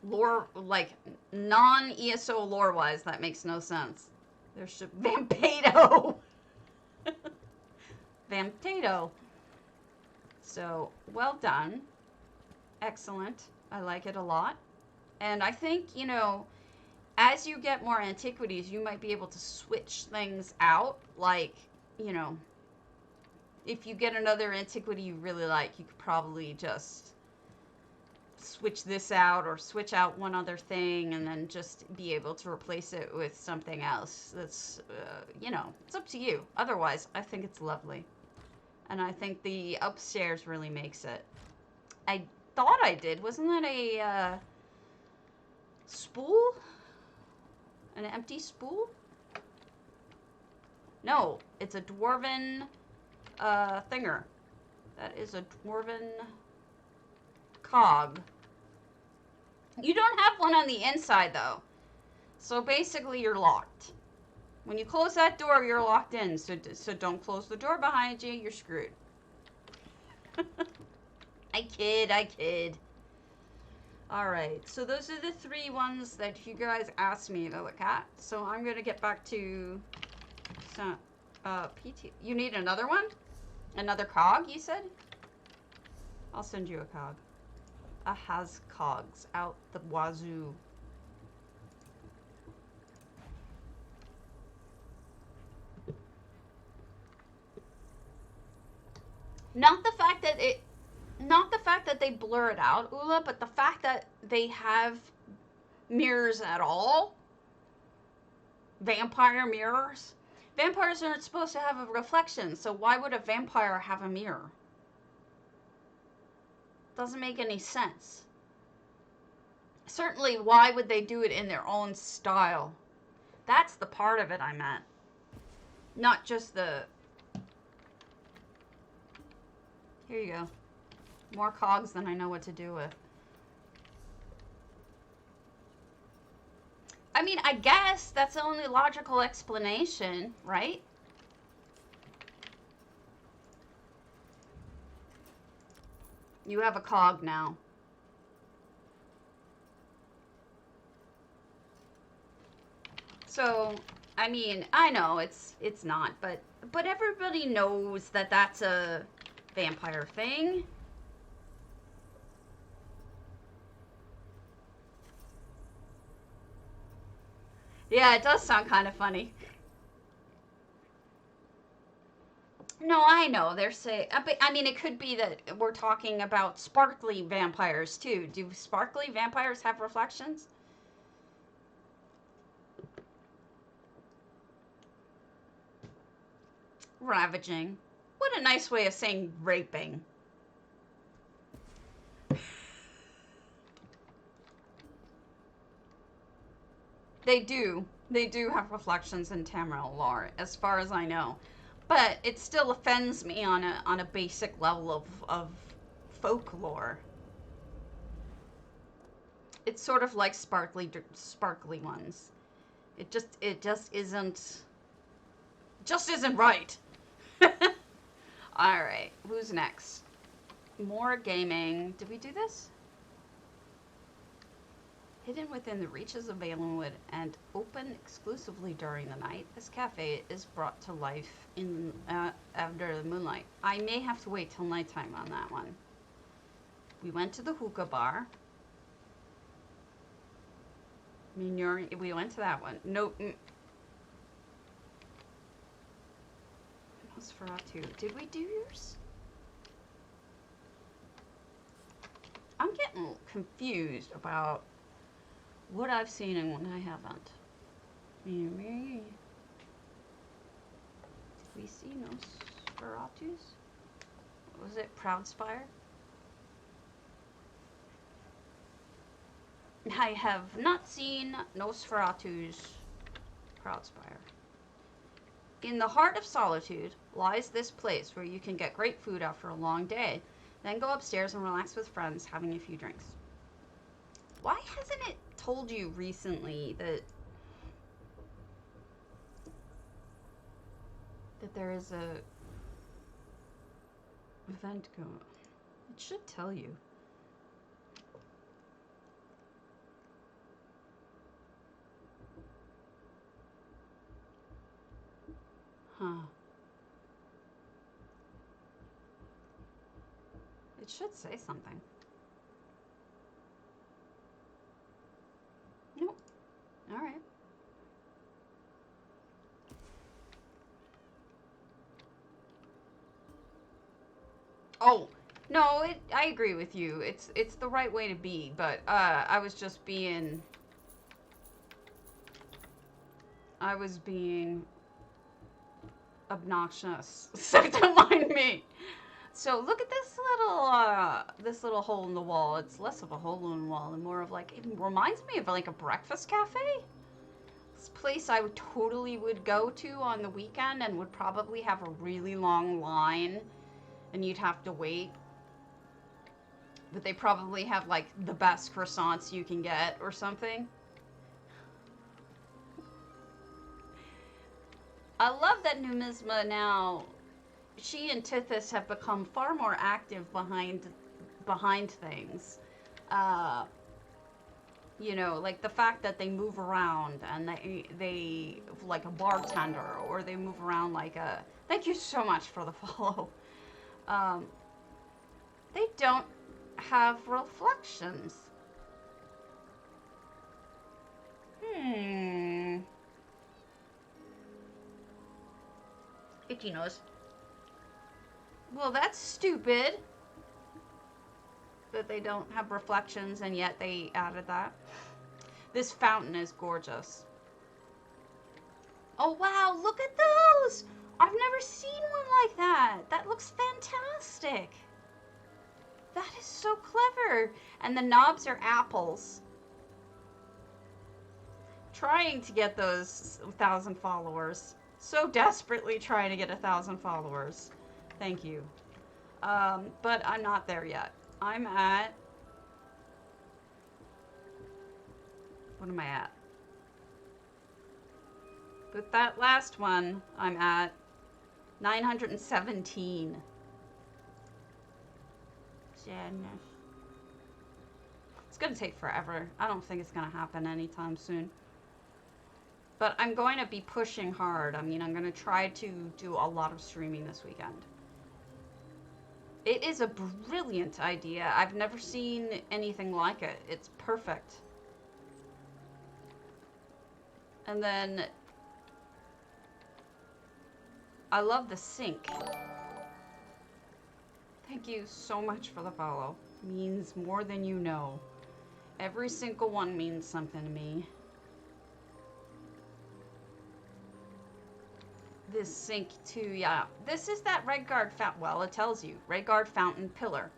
Lore, like, non-ESO lore-wise, that makes no sense. There's Vampato! Vampato. So, well done. Excellent. I like it a lot. And I think, you know, as you get more antiquities, you might be able to switch things out. Like, you know, if you get another antiquity you really like, you could probably just switch this out or switch out one other thing and then just be able to replace it with something else. That's, you know, it's up to you. Otherwise, I think it's lovely. And I think the upstairs really makes it. I thought I did. Wasn't that a spool? An empty spool? No, it's a dwarven thinger. That is a dwarven cog. You don't have one on the inside, though. So basically, you're locked. When you close that door, you're locked in. So don't close the door behind you. You're screwed. I kid. Alright, so those are the 3 ones that you guys asked me to look at. So I'm going to get back to PT. You need another one? Another cog, you said? I'll send you a cog. A has cogs out the wazoo. Not the fact that they blur it out, Ula, but the fact that they have mirrors at all. Vampire mirrors. Vampires aren't supposed to have a reflection, so why would a vampire have a mirror? Doesn't make any sense. Certainly, why would they do it in their own style? That's the part of it I meant. Not just the... Here you go. More cogs than I know what to do with. I mean, I guess that's the only logical explanation, right? You have a cog now. So, I mean, I know it's not, but everybody knows that that's a vampire thing. Yeah, it does sound kind of funny. No, I know. They're saying, but I mean, it could be that we're talking about sparkly vampires too. Do sparkly vampires have reflections? Ravaging. What a nice way of saying raping. They do have reflections in tamriel lore, as far as I know. But it still offends me on a basic level of folklore. It's sort of like sparkly ones. It just isn't right. All right, who's next? More gaming. Did we do this? Hidden within the reaches of Valenwood and open exclusively during the night, this cafe is brought to life in under the moonlight. I may have to wait till nighttime on that one. We went to the hookah bar. We went to that one. Nope. Nosferatu. Did we do yours? I'm getting confused about what I've seen and what I haven't. Did we see Nosferatus? Was it Proudspire? I have not seen Nosferatu's Proudspire. In the heart of Solitude lies this place where you can get great food after a long day, then go upstairs and relax with friends having a few drinks. Why hasn't it told you recently that there is a event going on? It should tell you. Huh. It should say something. Nope. All right. Oh, no, I agree with you. It's the right way to be, but I was being obnoxious. So don't mind me. So look at this little hole in the wall. It's less of a hole in the wall and more of like, it reminds me of like a breakfast cafe. This place I would go to on the weekend and would probably have a really long line and you'd have to wait. But they probably have, like, the best croissants you can get or something. I love that Numisma now, she and Tithys have become far more active behind things. You know, like the fact that they move around and they like a bartender, or they move around like a, thank you so much for the follow. They don't have reflections. Itchy nose. Well, that's stupid that they don't have reflections, and yet they added that. This fountain is gorgeous. Oh wow, look at those! I've never seen one like that. That looks fantastic. That is so clever. And the knobs are apples. Trying to get those 1,000 followers. So desperately trying to get 1,000 followers. Thank you. But I'm not there yet. I'm at... What am I at? With that last one, I'm at 917. Sadness. It's gonna take forever. I don't think it's gonna happen anytime soon. But I'm going to be pushing hard. I mean, I'm gonna try to do a lot of streaming this weekend. It is a brilliant idea. I've never seen anything like it. It's perfect. And then I love the sink. Thank you so much for the follow. Means more than you know. Every single one means something to me. This sink too, yeah. This is that Redguard fountain. Well, it tells you. Redguard fountain pillar.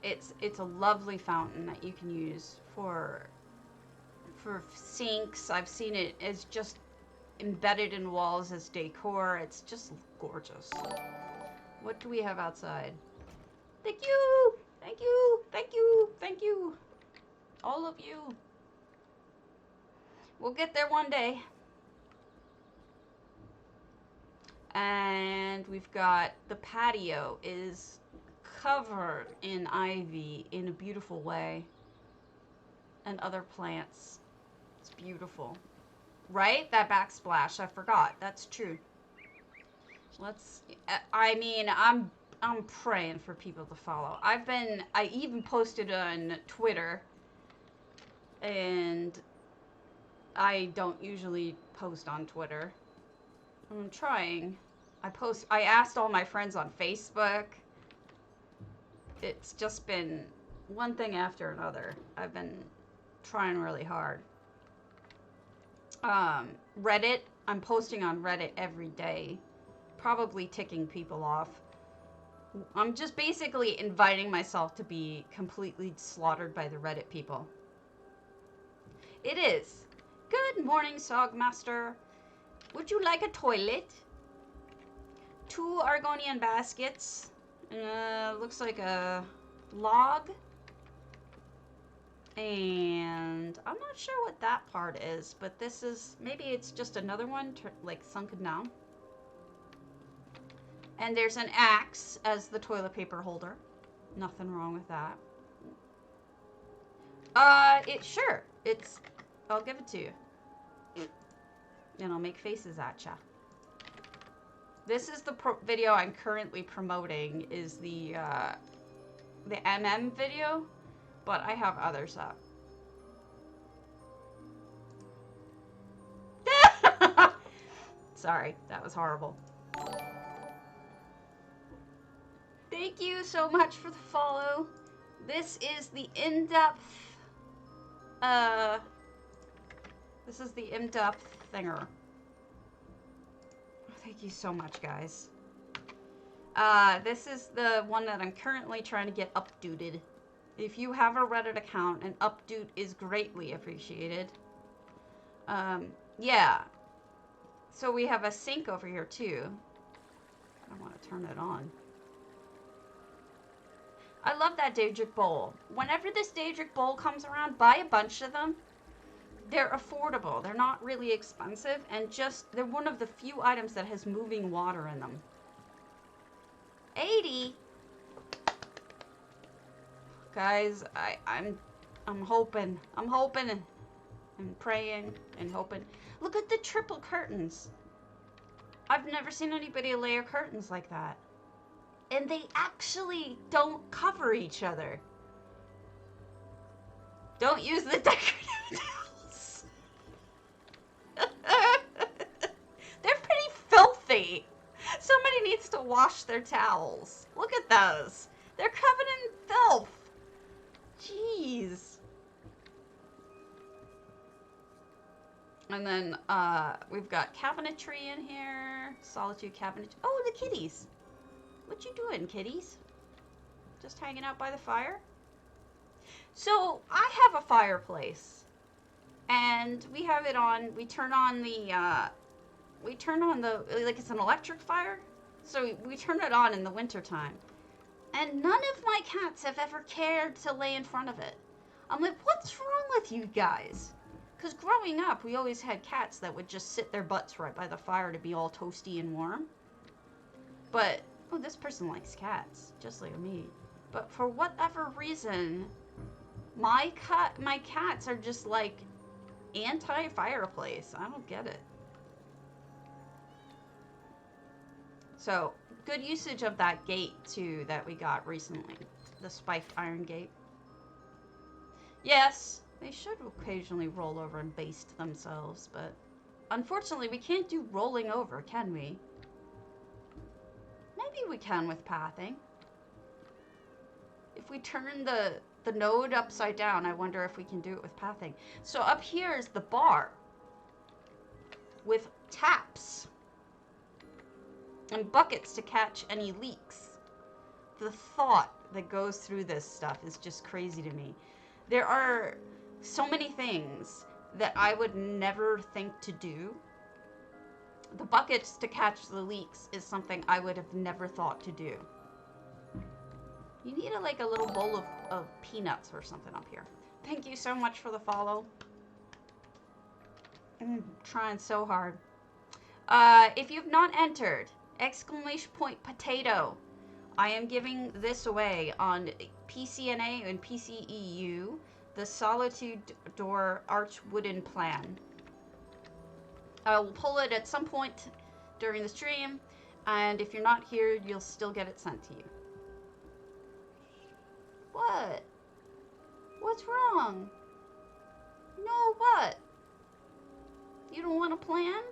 It's a lovely fountain that you can use for sinks. I've seen it as just embedded in walls as decor. It's just gorgeous. What do we have outside? Thank you! Thank you! Thank you! Thank you! All of you. We'll get there one day. And we've got the patio is covered in ivy in a beautiful way. And other plants. It's beautiful. Right? That backsplash. I forgot. That's true. Let's... I mean, I'm praying for people to follow. I even posted on Twitter. And I don't usually post on Twitter. I'm trying. I asked all my friends on Facebook. It's just been one thing after another. I've been trying really hard. Reddit. I'm posting on Reddit every day. Probably ticking people off. I'm just basically inviting myself to be completely slaughtered by the Reddit people. It is. Good morning, Sogmaster. Would you like a toilet? 2 Argonian baskets. Looks like a log. And I'm not sure what that part is, but this is, maybe it's just another one, like sunken down. And there's an axe as the toilet paper holder. Nothing wrong with that. Sure. I'll give it to you. And I'll make faces at ya. This is the video I'm currently promoting, is the MM video, but I have others up. Sorry, that was horrible. Thank you so much for the follow. This is the in-depth, thinger. Thank you so much, guys. This is the one that I'm currently trying to get updated. If you have a Reddit account, an update is greatly appreciated. Yeah. So we have a sink over here, too. I don't want to turn it on. I love that Daedric Bowl. Whenever this Daedric Bowl comes around, buy a bunch of them. They're affordable. They're not really expensive, and they're one of the few items that has moving water in them. 80? Guys, I'm hoping and praying and hoping. Look at the triple curtains. I've never seen anybody layer curtains like that. And they actually don't cover each other. Don't use the decorative towels. They're pretty filthy. Somebody needs to wash their towels. Look at those. They're covered in filth. Jeez. And then we've got cabinetry in here. Solitude cabinet. Oh, the kitties. What you doing, kitties? Just hanging out by the fire? So I have a fireplace, and we have it on. We turn on the like it's an electric fire, so we turn it on in the wintertime. And none of my cats have ever cared to lay in front of it. I'm like, what's wrong with you guys? Because growing up, we always had cats that would just sit their butts right by the fire to be all toasty and warm. But, oh, this person likes cats, just like me. But for whatever reason, my cats are just like anti-fireplace. I don't get it. So, good usage of that gate, too, that we got recently. The spiked iron gate. Yes, they should occasionally roll over and baste themselves, but unfortunately, we can't do rolling over, can we? Maybe we can with pathing. If we turn the node upside down, I wonder if we can do it with pathing. So up here is the bar with taps and buckets to catch any leaks. The thought that goes through this stuff is just crazy to me. There are so many things that I would never think to do. The buckets to catch the leaks is something I would have never thought to do. You need a little bowl of peanuts or something up here. Thank you so much for the follow. I'm trying so hard. If you've not entered, !potato. I am giving this away on PCNA and PCEU, the Solitude Door Arch Wooden Plan. I will pull it at some point during the stream, and if you're not here, you'll still get it sent to you. What? What's wrong? No, what? You don't want a plan?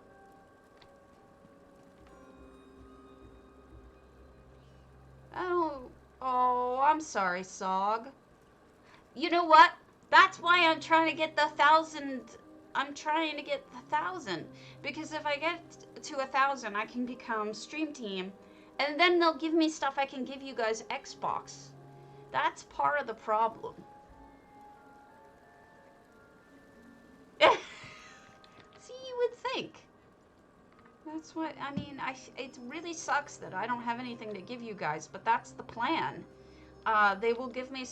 Oh, I'm sorry, Sog. You know what? That's why I'm trying to get the 1,000. I'm trying to get the 1,000. Because if I get to 1,000, I can become Stream Team. And then they'll give me stuff I can give you guys Xbox. That's part of the problem. See, you would think. That's what, I mean, it really sucks that I don't have anything to give you guys, but that's the plan. They will give me,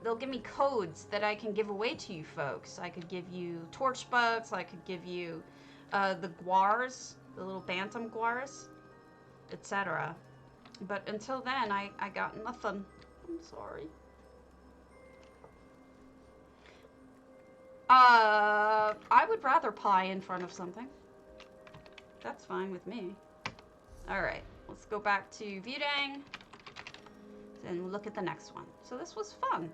they'll give me codes that I can give away to you folks. I could give you torch bugs, I could give you the guars, the little bantam guars, etc. But until then, I got nothing. I'm sorry. I would rather pie in front of something. That's fine with me. Alright, let's go back to Viewdang and look at the next one. So this was fun.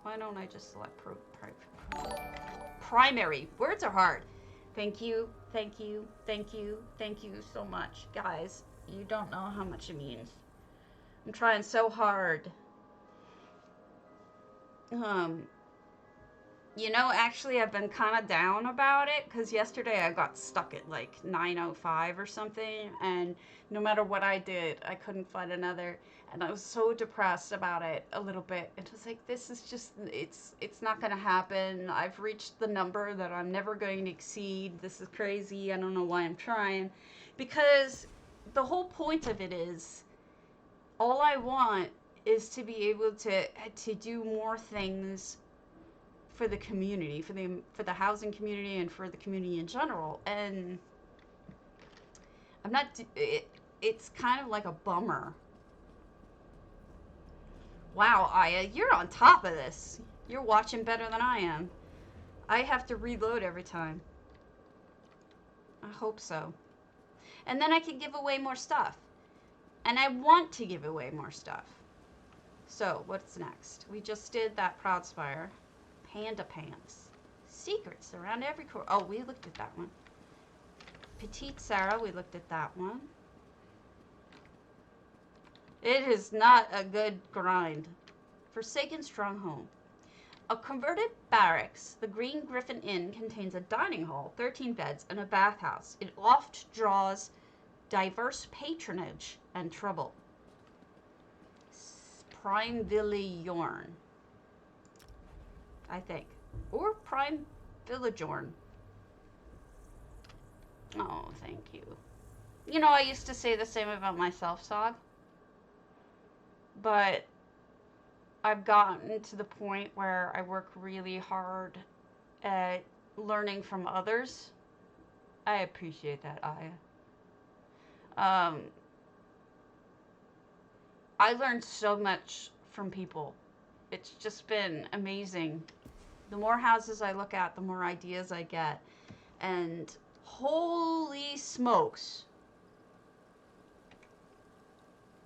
Why don't I just select primary? Words are hard. Thank you, thank you, thank you, thank you so much. Guys, you don't know how much it means. I'm trying so hard. You know, actually, I've been kind of down about it because yesterday I got stuck at like 9:05 or something, and no matter what I did, I couldn't find another, and I was so depressed about it a little bit. It was like, this is just, it's not going to happen. I've reached the number that I'm never going to exceed. This is crazy. I don't know why I'm trying, because the whole point of it is all I want is to be able to do more things for the community, for the housing community and for the community in general. And I'm not it's kind of like a bummer. Wow, Aya, you're on top of this. You're watching better than I am. I have to reload every time. I hope so. And then I can give away more stuff. And I want to give away more stuff. So, what's next? We just did that proudspire. Panda pants. Secrets around every corner. Oh, we looked at that one. Petite Sarah, we looked at that one. It is not a good grind. Forsaken Stronghold. A converted barracks, the Green Gryphon Inn contains a dining hall, 13 beds, and a bathhouse. It oft draws diverse patronage and trouble. Primevilijorn, I think. Or primevilijorn. Oh, thank you. You know, I used to say the same about myself, Sog. But I've gotten to the point where I work really hard at learning from others. I appreciate that, Aya. I learned so much from people. It's just been amazing. The more houses I look at, the more ideas I get. And holy smokes.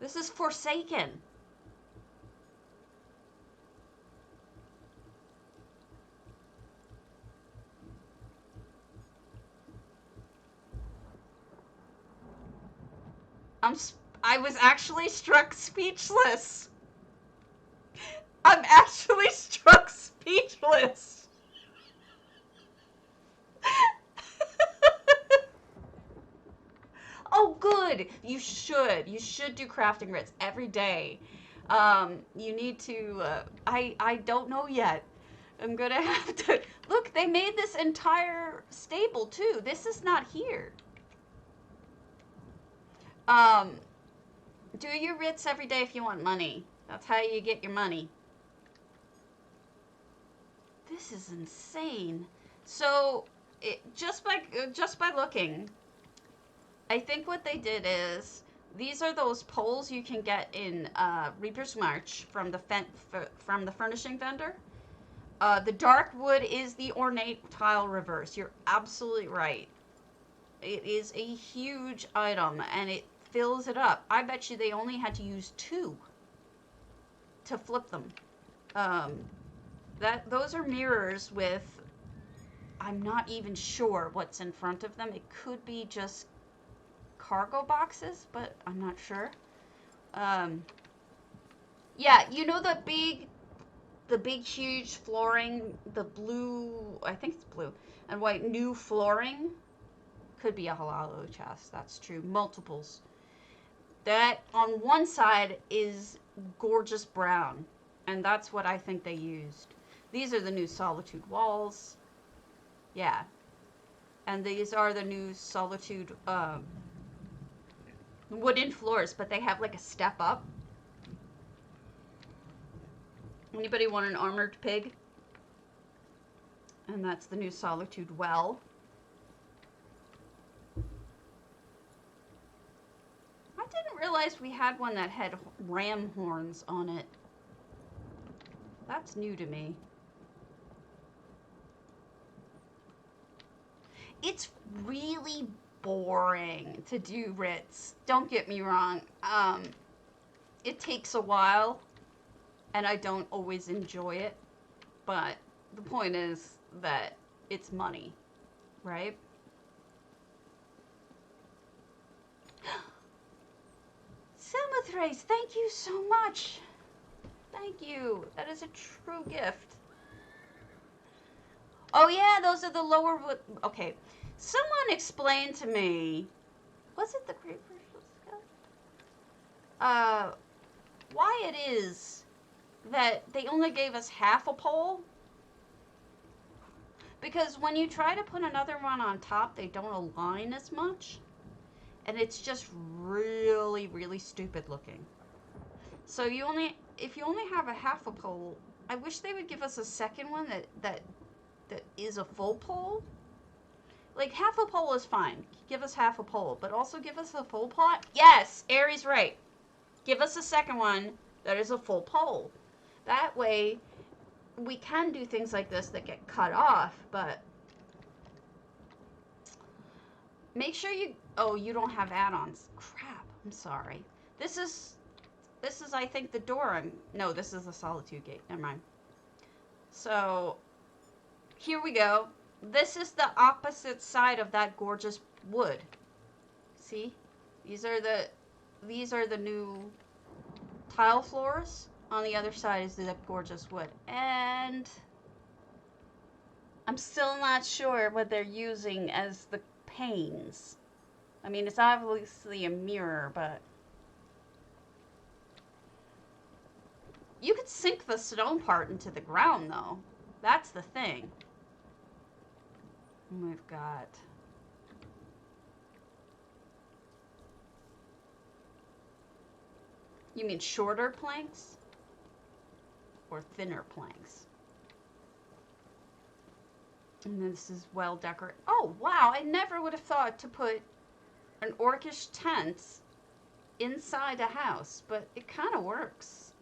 This is Forsaken. I was actually struck speechless. I'm actually struck speechless. Oh, good. You should. You should do crafting writs every day. You need to, I don't know yet. I'm gonna have to, look, they made this entire stable too. This is not here. Do your writs every day if you want money. That's how you get your money. This is insane. So, just by looking, I think what they did is, these are those poles you can get in Reaper's March from the furnishing vendor. The dark wood is the ornate tile reverse. You're absolutely right. It is a huge item, and it fills it up. I bet you they only had to use 2 to flip them. Those are mirrors with, I'm not even sure what's in front of them. It could be just cargo boxes, but I'm not sure. Yeah, you know the big huge flooring, the blue, I think it's blue and white new flooring? Could be a halalo chest, that's true. Multiples. That on one side is gorgeous brown, and that's what I think they used. These are the new Solitude walls. Yeah. And these are the new Solitude wooden floors, but they have like a step up. Anybody want an armored pig? And that's the new Solitude well. I didn't realize we had one that had ram horns on it. That's new to me. It's really boring to do writs. Don't get me wrong. It takes a while, and I don't always enjoy it. But the point is that it's money, right? Silmathrace, thank you so much. Thank you. That is a true gift. Oh yeah, those are the lower wood. Okay, someone explain to me. Was it the Great Scout? Why it is that they only gave us half a pole? Because when you try to put another one on top, they don't align as much. And it's just really, really stupid looking. So if you only have a half a pole, I wish they would give us a second one that is a full pole. Like, half a pole is fine. Give us half a pole, but also give us a full pot. Yes, Aries right. Give us a second one that is a full pole. That way, we can do things like this that get cut off, but make sure you... Oh, you don't have add-ons. Crap, I'm sorry. This is, I think, the door. No, this is the Solitude gate. Never mind. So, here we go. This is the opposite side of that gorgeous wood. See? These are the new tile floors. On the other side is the gorgeous wood. And I'm still not sure what they're using as the panes. I mean, it's obviously a mirror, but you could sink the stone part into the ground, though. That's the thing. We've got... You mean shorter planks? Or thinner planks? And this is well decorated. Oh, wow. I never would have thought to put an orcish tent inside a house, but it kind of works.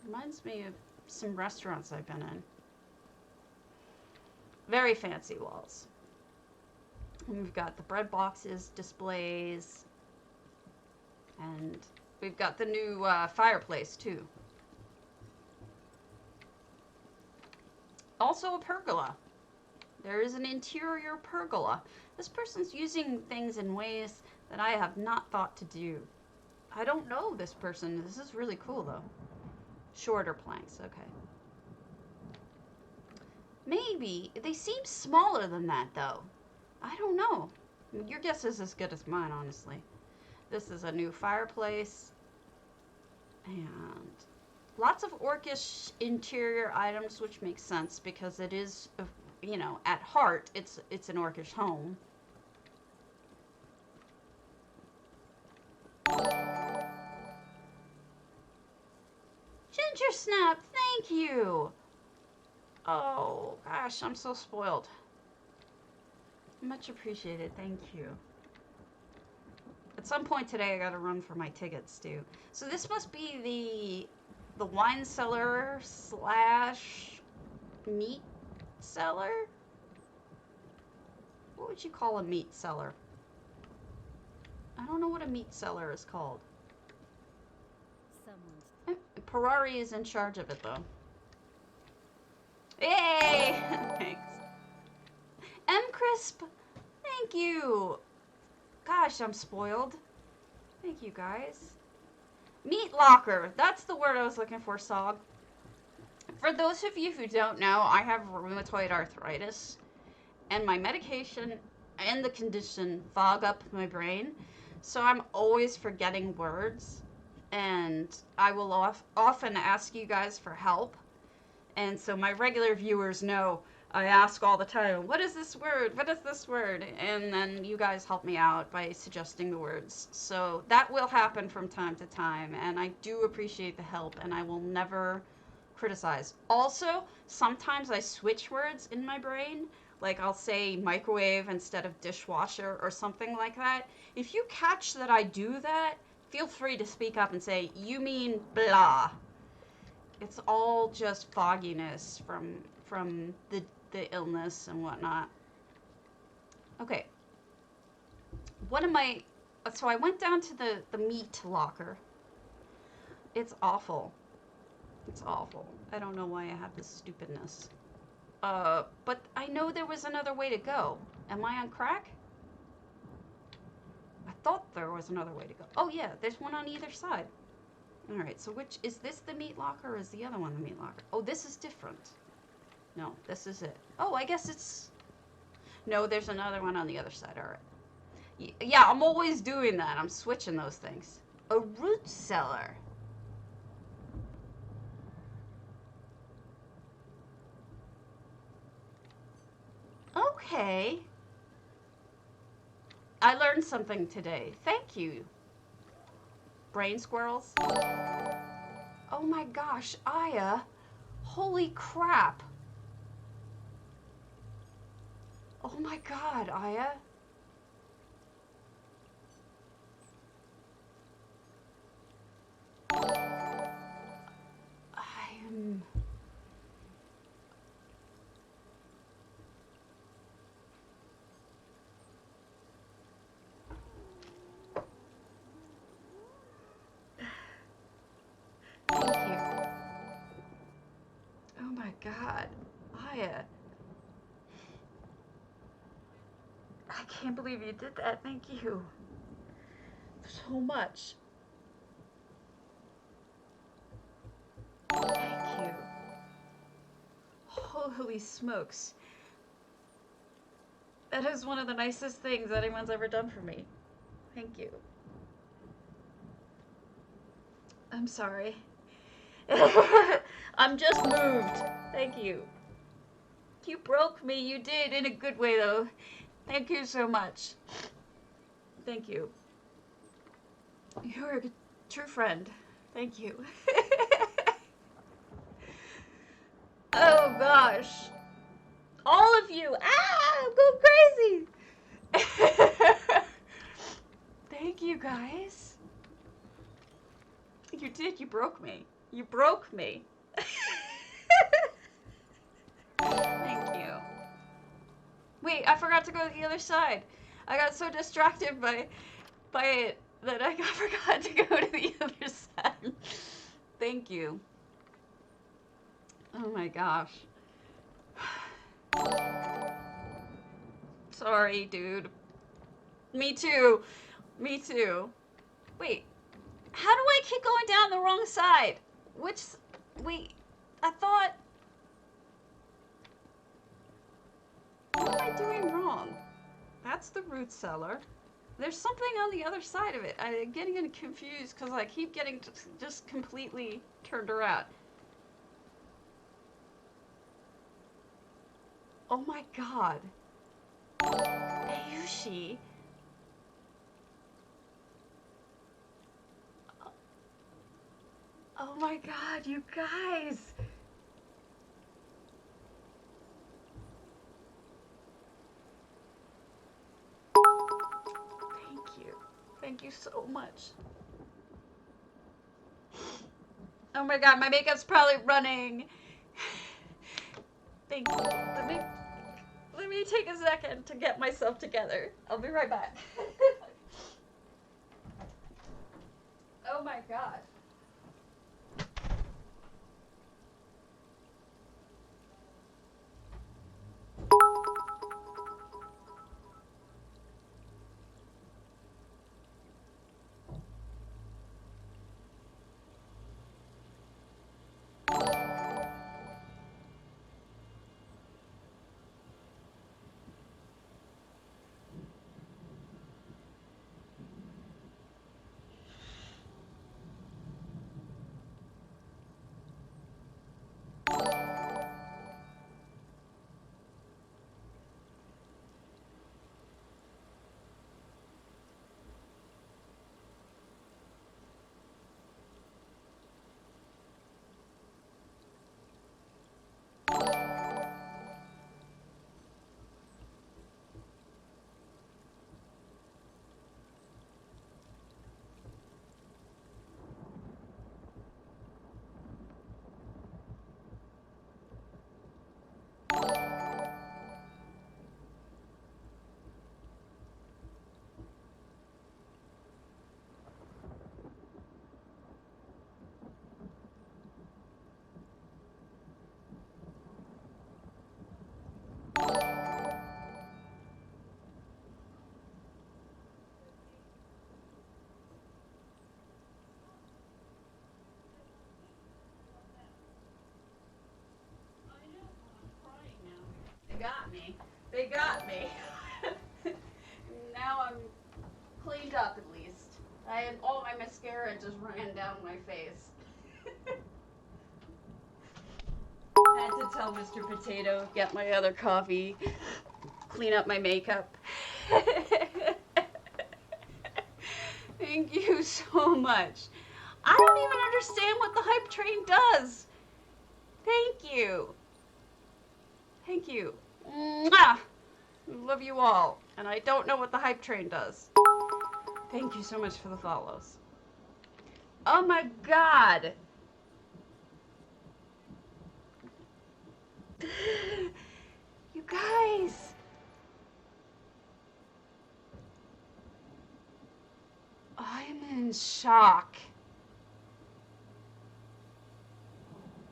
Reminds me of some restaurants I've been in. Very fancy walls. And we've got the bread boxes, displays, and we've got the new fireplace too. Also a pergola. There is an interior pergola. This person's using things in ways that I have not thought to do. I don't know this person. This is really cool though. Shorter planks, okay. Maybe. They seem smaller than that, though. I don't know. Your guess is as good as mine, honestly. This is a new fireplace. And lots of orcish interior items, which makes sense because it is, you know, at heart, it's an orcish home. Ginger Snap, thank you! Oh, gosh, I'm so spoiled. Much appreciated, thank you. At some point today, I gotta run for my tickets, too. So this must be the wine cellar slash meat cellar? What would you call a meat cellar? I don't know what a meat cellar is called. Parari is in charge of it, though. Yay! Thanks. M. Crisp, thank you. Gosh, I'm spoiled. Thank you, guys. Meat locker. That's the word I was looking for, Sog. For those of you who don't know, I have rheumatoid arthritis. And my medication and the condition fog up my brain. So I'm always forgetting words. And I will often ask you guys for help. And so my regular viewers know I ask all the time, what is this word? What is this word? And then you guys help me out by suggesting the words. So that will happen from time to time. And I do appreciate the help. And I will never criticize. Also, sometimes I switch words in my brain. Like I'll say microwave instead of dishwasher or something like that. If you catch that I do that, feel free to speak up and say, you mean blah. It's all just fogginess from the illness and whatnot. Okay. So I went down to the meat locker. It's awful. It's awful. I don't know why I have this stupidness. But I know there was another way to go. Am I on crack? I thought there was another way to go. Oh yeah, there's one on either side. Alright, so which, is this the meat locker or is the other one the meat locker? Oh, this is different. No, this is it. Oh, I guess it's... No, there's another one on the other side, alright. Yeah, I'm always doing that. I'm switching those things. A root cellar. Okay. I learned something today. Thank you. brain squirrels. Oh my gosh, Aya. Holy crap. Oh my god, Aya. Thank you. Oh my god, Aya. I can't believe you did that. Thank you so much. Thank you. Holy smokes. That is one of the nicest things anyone's ever done for me. Thank you. I'm sorry. I'm just moved. Thank you. You broke me. You did, in a good way, though. Thank you so much. Thank you. You're a true friend. Thank you. Oh, gosh. All of you. Ah, I'm going crazy. Thank you, guys. You did. You broke me. You broke me. Thank you. Wait, I forgot to go to the other side. I got so distracted by it that I forgot to go to the other side. Thank you. Oh my gosh. Sorry, dude. Me too. Me too. Wait. How do I keep going down the wrong side? Which... Wait. I thought... What am I doing wrong? That's the root cellar. There's something on the other side of it. I'm getting confused because I keep getting just completely turned around. Oh my god. Ayushi. Oh my god, you guys. Thank you. Thank you so much. Oh my god, my makeup's probably running. Thank you. Let me take a second to get myself together. I'll be right back. Oh my god. Got me. They got me. Now I'm cleaned up at least. All my mascara just ran down my face. I had to tell Mr. Potato, get my other coffee, clean up my makeup. Thank you so much. I don't even understand what the hype train does. Thank you. Thank you. Mwah! Love you all. And I don't know what the hype train does. Thank you so much for the follows. Oh my god. You guys. I'm in shock.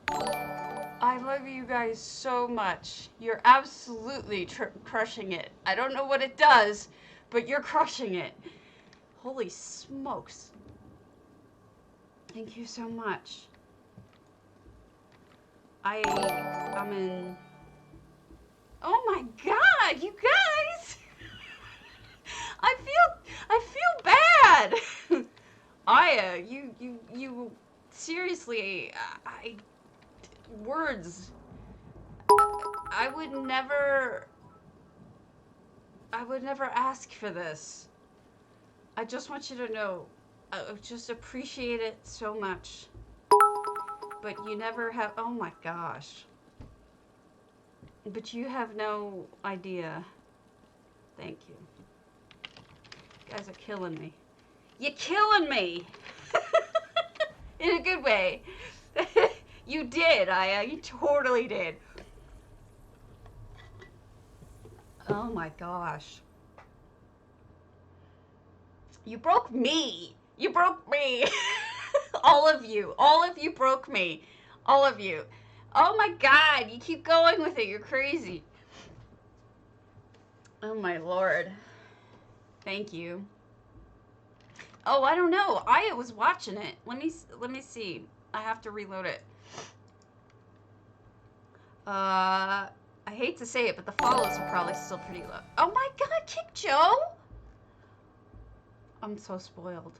I love you guys so much. You're absolutely crushing it. I don't know what it does, but you're crushing it. Holy smokes. Thank you so much. I'm in... Oh my god, you guys! I feel bad. Aya, you seriously, words. I would never ask for this. I just want you to know, I just appreciate it so much. But you never have, oh my gosh. But you have no idea. Thank you. You guys are killing me. You're killing me! In a good way. You did, Aya. You totally did. Oh my gosh. You broke me. You broke me. All of you broke me. All of you. Oh my god, you keep going with it. You're crazy. Oh my lord. Thank you. Oh, I don't know. Aya was watching it. Let me see. I have to reload it. I hate to say it, but the follows are probably still pretty low. Oh my god, Kick Joe! I'm so spoiled.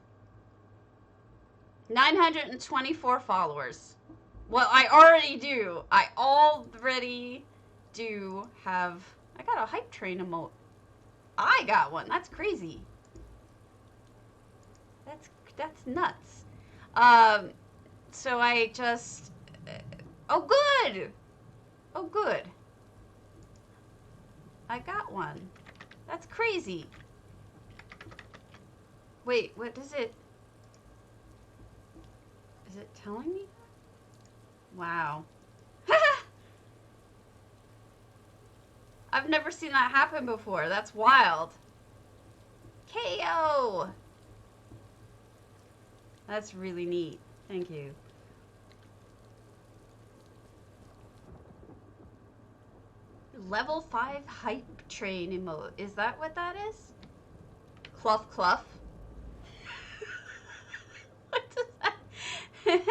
924 followers. Well, I already do. I already do have... I got a hype train emote. I got one. That's crazy. That's nuts. So I just... Oh, good! Oh, good. I got one. That's crazy. Wait, what does it... Is it telling me? Wow. I've never seen that happen before. That's wild. KO! That's really neat. Thank you. Level 5 hype train emote. Is that what that is? Cluff cluff. What does that what does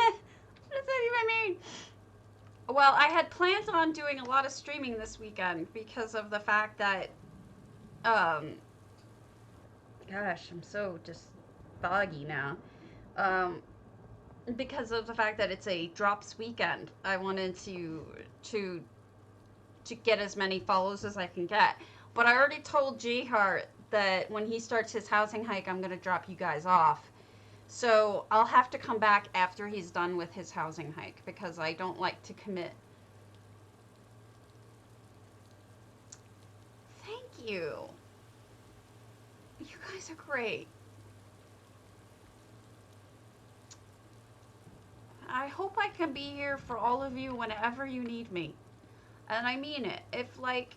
that even mean? Well, I had planned on doing a lot of streaming this weekend because of the fact that gosh, I'm so just foggy now. Because of the fact that it's a drops weekend. I wanted to get as many follows as I can get. But I already told J-Heart that when he starts his housing hike, I'm going to drop you guys off. So I'll have to come back after he's done with his housing hike because I don't like to commit. Thank you. You guys are great. I hope I can be here for all of you whenever you need me. And I mean it. If like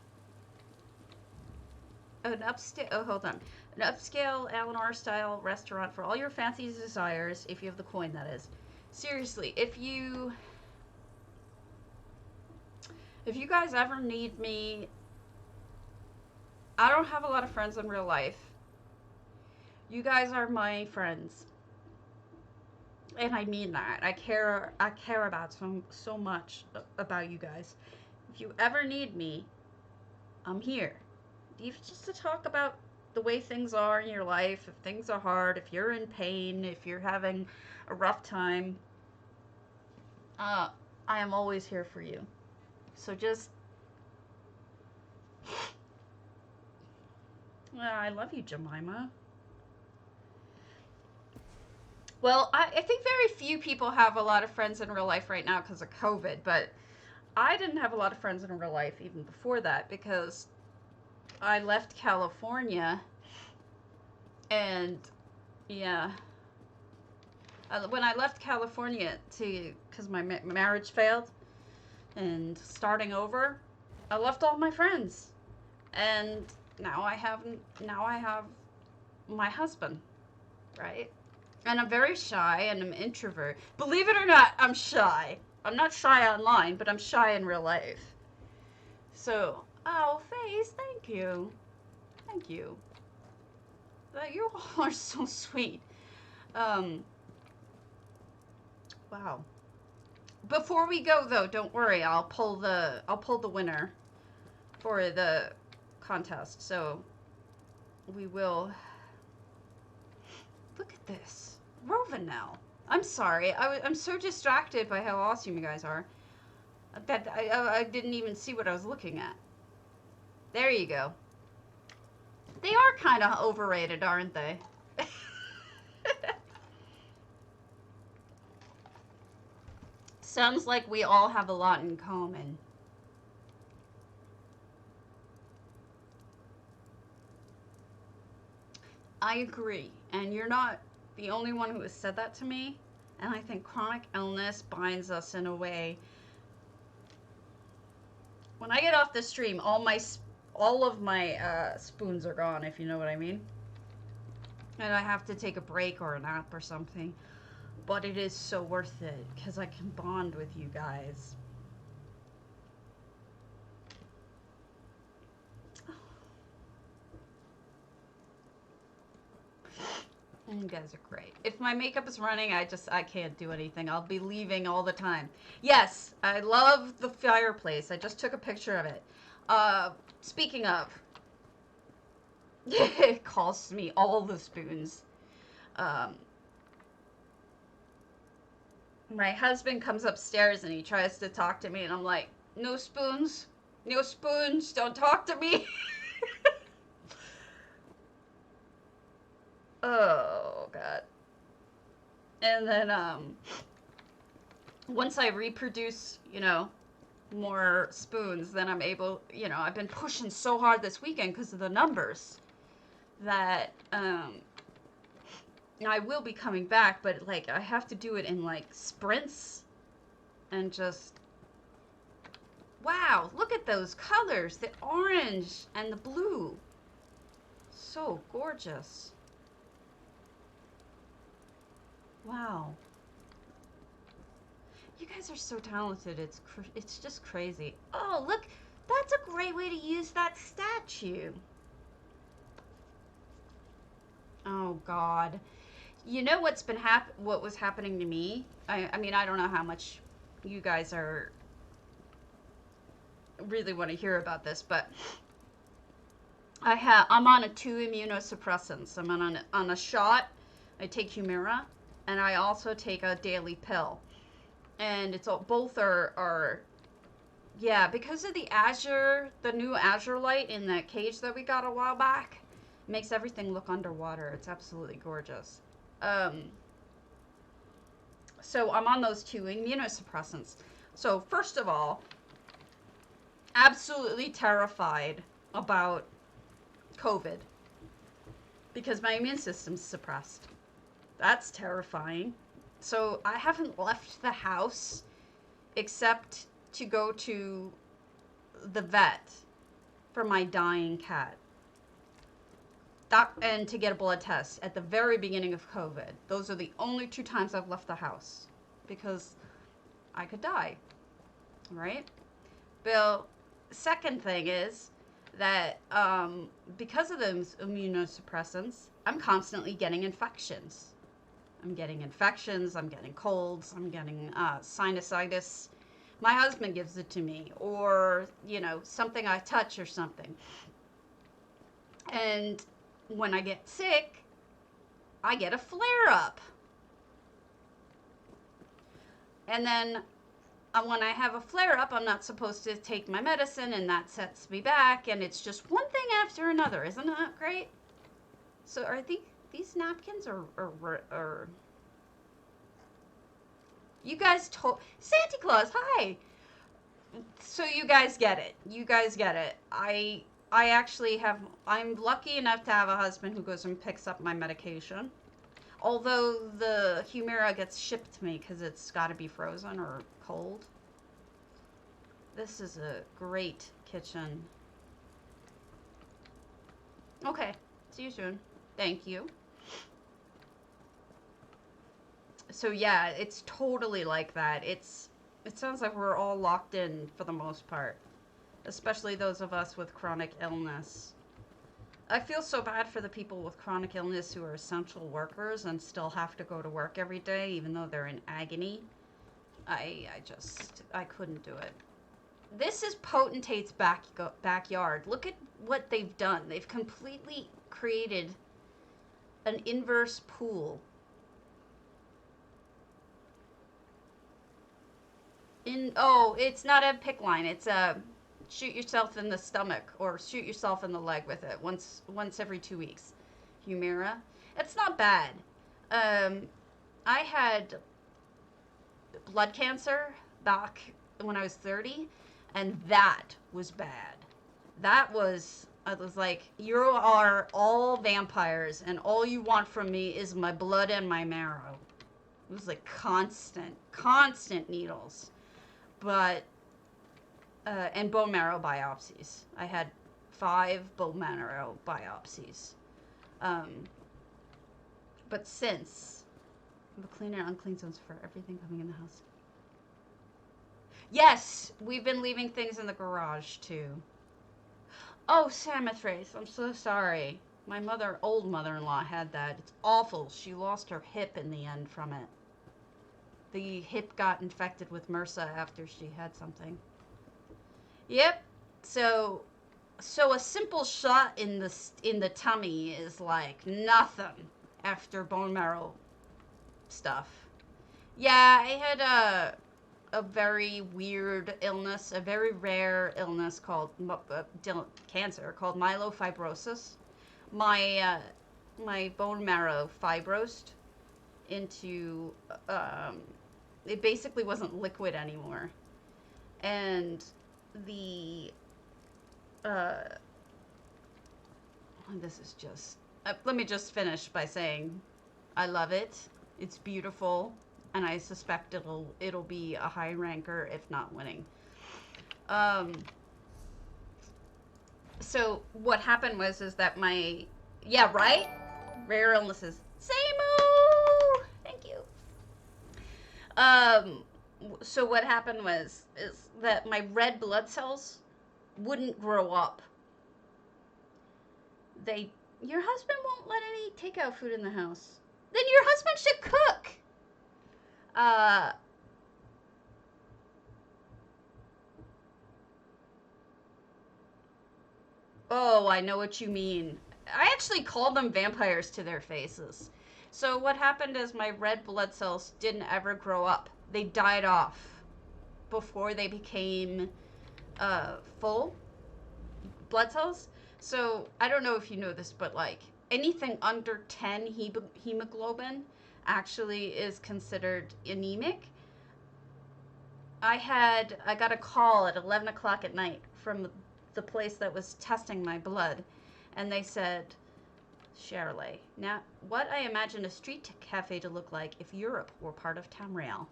an upscale Alinor style restaurant for all your fancy desires, if you have the coin, that is. Seriously, if you guys ever need me, I don't have a lot of friends in real life. You guys are my friends. And I mean that. I care about so much about you guys. If you ever need me, I'm here. Even just to talk about the way things are in your life, if things are hard, if you're in pain, if you're having a rough time, I am always here for you. So just... I love you, Jemima. Well, I think very few people have a lot of friends in real life right now because of COVID, but I didn't have a lot of friends in real life even before that because I left California and yeah, when I left California because my marriage failed and starting over, I left all my friends, and now I have my husband, right? And I'm very shy and I'm introvert. Believe it or not, I'm shy. I'm not shy online, but I'm shy in real life. So, oh, Faze, thank you. Thank you. You all are so sweet. Um, wow. Before we go though, don't worry. I'll pull the winner for the contest. So, we will look at this. Rhovanel. I'm sorry. I'm so distracted by how awesome you guys are that I didn't even see what I was looking at. There you go. They are kind of overrated, aren't they? Sounds like we all have a lot in common. I agree. And you're not the only one who has said that to me. And I think chronic illness binds us in a way. When I get off the stream, all of my spoons are gone, if you know what I mean. And I have to take a break or a nap or something. But it is so worth it because I can bond with you guys. You guys are great. If my makeup is running, I can't do anything. I'll be leaving all the time. Yes, I love the fireplace. I just took a picture of it. Speaking of, it costs me all the spoons. My husband comes upstairs and he tries to talk to me and I'm like, no spoons, no spoons, don't talk to me. Oh, God. And then, once I reproduce, more spoons, then I'm able, I've been pushing so hard this weekend because of the numbers that, I will be coming back, but, I have to do it in, sprints and just, wow, look at those colors, the orange and the blue. So gorgeous. Wow. You guys are so talented. It's just crazy. Oh, look. That's a great way to use that statue. Oh, God. You know what was happening to me? I mean, I don't know how much you guys really want to hear about this, but I'm on 2 immunosuppressants. I'm on a shot. I take Humira, and I also take a daily pill. And both are yeah, because of the new Azure light in that cage that we got a while back, makes everything look underwater. It's absolutely gorgeous. So I'm on those 2 immunosuppressants. So first of all, absolutely terrified about COVID because my immune system's suppressed. That's terrifying. So I haven't left the house except to go to the vet for my dying cat. And to get a blood test at the very beginning of COVID. Those are the only 2 times I've left the house because I could die, right? Bill, second thing is that because of those immunosuppressants, I'm constantly getting infections. I'm getting colds, I'm getting sinusitis. My husband gives it to me, or, something I touch or something. And when I get sick, I get a flare-up. And then when I have a flare-up, I'm not supposed to take my medicine, and that sets me back, and it's just one thing after another. Isn't that great? So I think these napkins are You guys told Santa Claus, hi. So you guys get it. You guys get it. I actually have. I'm lucky enough to have a husband who goes and picks up my medication. Although the Humira gets shipped to me because it's got to be frozen or cold. This is a great kitchen. Okay, see you soon. Thank you. So yeah, it's totally like that. It sounds like we're all locked in for the most part, especially those of us with chronic illness. I feel so bad for the people with chronic illness who are essential workers and still have to go to work every day even though they're in agony. I couldn't do it. This is Potentate's backyard. Look at what they've done. They've completely created an inverse pool. It's not a pick line. It's a shoot yourself in the stomach or shoot yourself in the leg with it once every 2 weeks. Humira. It's not bad. I had blood cancer back when I was 30, and that was bad. I was like, you are all vampires, and all you want from me is my blood and my marrow. It was like constant needles. But, and bone marrow biopsies. I had 5 bone marrow biopsies. But since, the clean and unclean zones for everything coming in the house. Yes, we've been leaving things in the garage, too. Oh, Samothrace, I'm so sorry. My old mother-in-law had that. It's awful. She lost her hip in the end from it. The hip got infected with MRSA after she had something. Yep. So a simple shot in the tummy is like nothing after bone marrow stuff. Yeah, I had a very weird illness, a very rare illness called cancer called myelofibrosis. My bone marrow fibrosed into it basically wasn't liquid anymore, and the this is just let me just finish by saying I love it. It's beautiful, and I suspect it'll be a high ranker if not winning. So what happened is that rare illnesses. Same-o! Thank you. So what happened is that my red blood cells wouldn't grow up. Your husband won't let any takeout food in the house. Then your husband should cook. Oh, I know what you mean. I actually called them vampires to their faces. So what happened is my red blood cells didn't ever grow up. They died off before they became full blood cells. So I don't know if you know this, but like anything under 10 hemoglobin actually is considered anemic. I got a call at 11 o'clock at night from the place that was testing my blood, and they said, Sharalei, now what I imagine a street cafe to look like if Europe were part of Tamriel.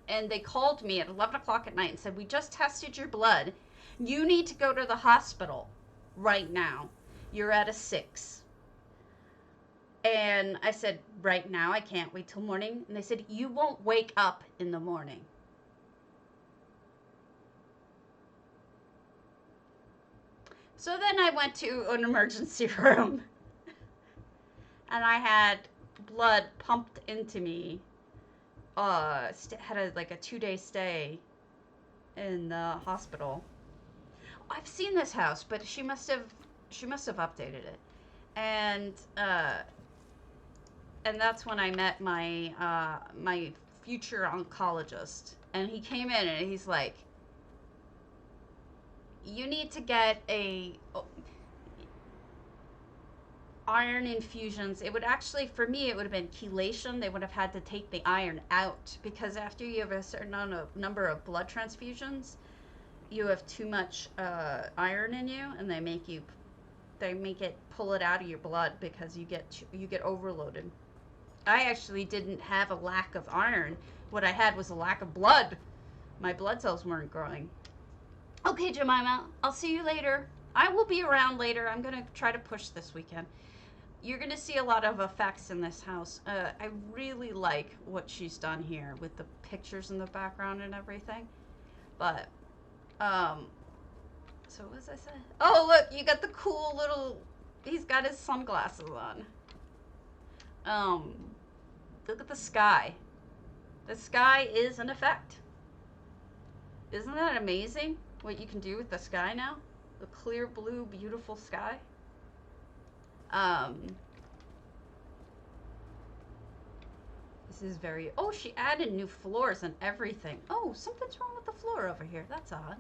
And they called me at 11 o'clock at night and said, we just tested your blood. You need to go to the hospital right now. You're at a 6. And I said, right now, I can't wait till morning. And they said, you won't wake up in the morning. So then I went to an emergency room. And I had blood pumped into me. Had a 2-day stay in the hospital. I've seen this house, but she must have updated it. And that's when I met my future oncologist. And he came in and he's like, you need to get iron infusions. It would actually, for me, it would have been chelation. They would have had to take the iron out because after you have a certain number of blood transfusions, you have too much iron in you, and they make it pull it out of your blood because you get overloaded. I actually didn't have a lack of iron. What I had was a lack of blood. My blood cells weren't growing. Okay, Jemima, I'll see you later. I will be around later. I'm going to try to push this weekend. You're going to see a lot of effects in this house. I really like what she's done here with the pictures in the background and everything. But, so what was I saying? Oh, look, you got the cool little, he's got his sunglasses on. Look at the sky. The sky is an effect. Isn't that amazing what you can do with the sky now? The clear blue, beautiful sky. This is very, oh, she added new floors and everything. Oh, something's wrong with the floor over here. That's odd.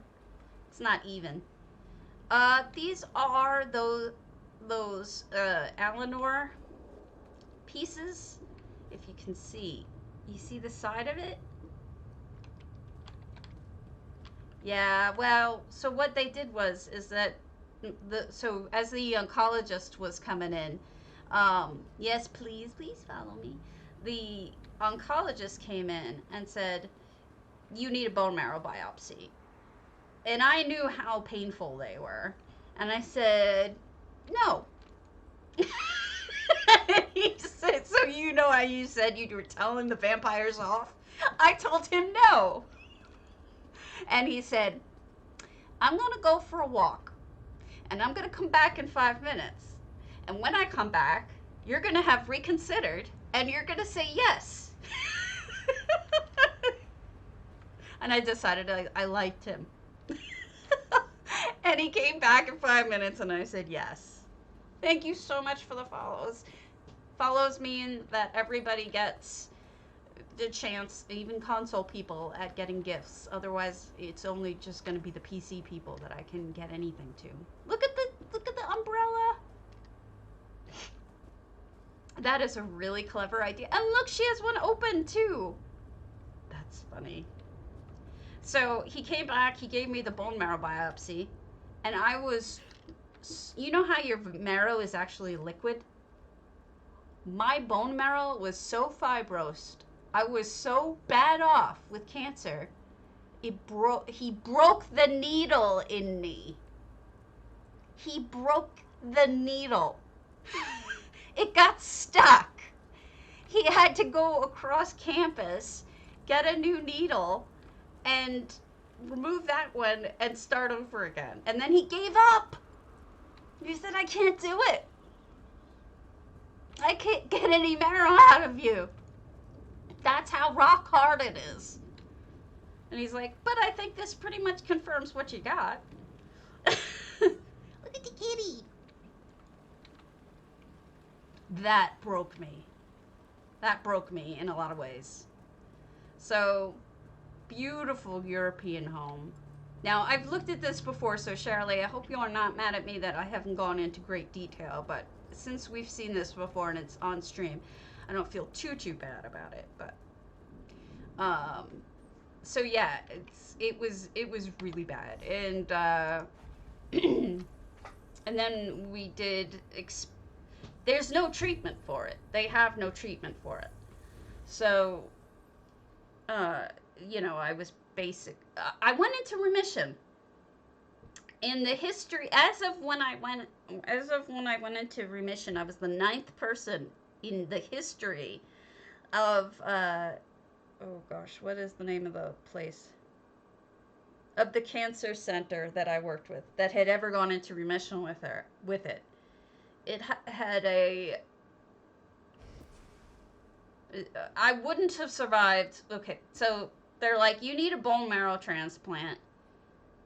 It's not even. These are those Alinor pieces. If you can see. You see the side of it? Yeah, well, so what they did is that so as the oncologist was coming in, yes, please follow me. The oncologist came in and said, you need a bone marrow biopsy. And I knew how painful they were. And I said, no. And he said, so you know how you said you were telling the vampires off? I told him no. And he said, I'm going to go for a walk. And I'm going to come back in 5 minutes. And when I come back, you're going to have reconsidered. And you're going to say yes. And I decided I liked him. And he came back in 5 minutes and I said yes. Thank you so much for the follows. Follows mean that everybody gets the chance, even console people, at getting gifts. Otherwise, it's only just going to be the PC people that I can get anything to. Look at the umbrella. That is a really clever idea. And look, she has one open too. That's funny. So he came back, he gave me the bone marrow biopsy, and I was, you know how your marrow is actually liquid? My bone marrow was so fibrosed. I was so bad off with cancer. He broke the needle in me. He broke the needle. It got stuck. He had to go across campus, get a new needle, and remove that one and start over again. And then he gave up. He said, I can't do it. I can't get any marrow out of you. That's how rock hard it is. And he's like, but I think this pretty much confirms what you got. Look at the kitty. That broke me. That broke me in a lot of ways. So, beautiful European home. Now, I've looked at this before, so Sharalei, I hope you are not mad at me that I haven't gone into great detail, but since we've seen this before and it's on stream, I don't feel too bad about it, but so yeah, it was really bad, and and then we did there's no treatment for it. They have no treatment for it. So you know, I was I went into remission. In the history, as of when I went into remission, I was the 9th person in the history of oh gosh, what is the name of the place? Of the cancer center that I worked with that had ever gone into remission with it. It had I wouldn't have survived. Okay, so they're like, you need a bone marrow transplant.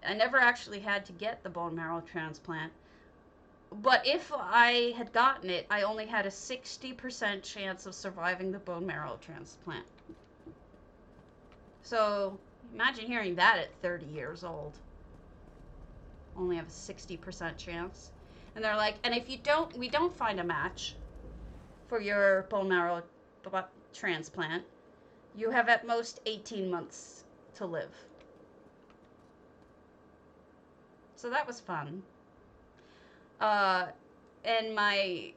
I never actually had to get the bone marrow transplant. But if I had gotten it, I only had a 60% chance of surviving the bone marrow transplant. So imagine hearing that at 30 years old. Only have a 60% chance. And they're like, and if we don't find a match for your bone marrow transplant, you have at most 18 months to live. So that was fun. And my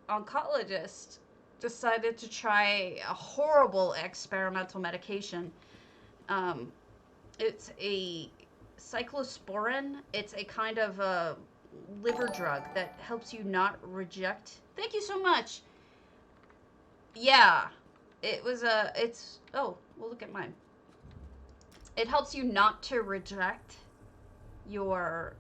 oncologist decided to try a horrible experimental medication. It's a cyclosporin. It's a kind of a liver drug that helps you not reject. Thank you so much. Yeah, oh, well, look at mine. It helps you not to reject your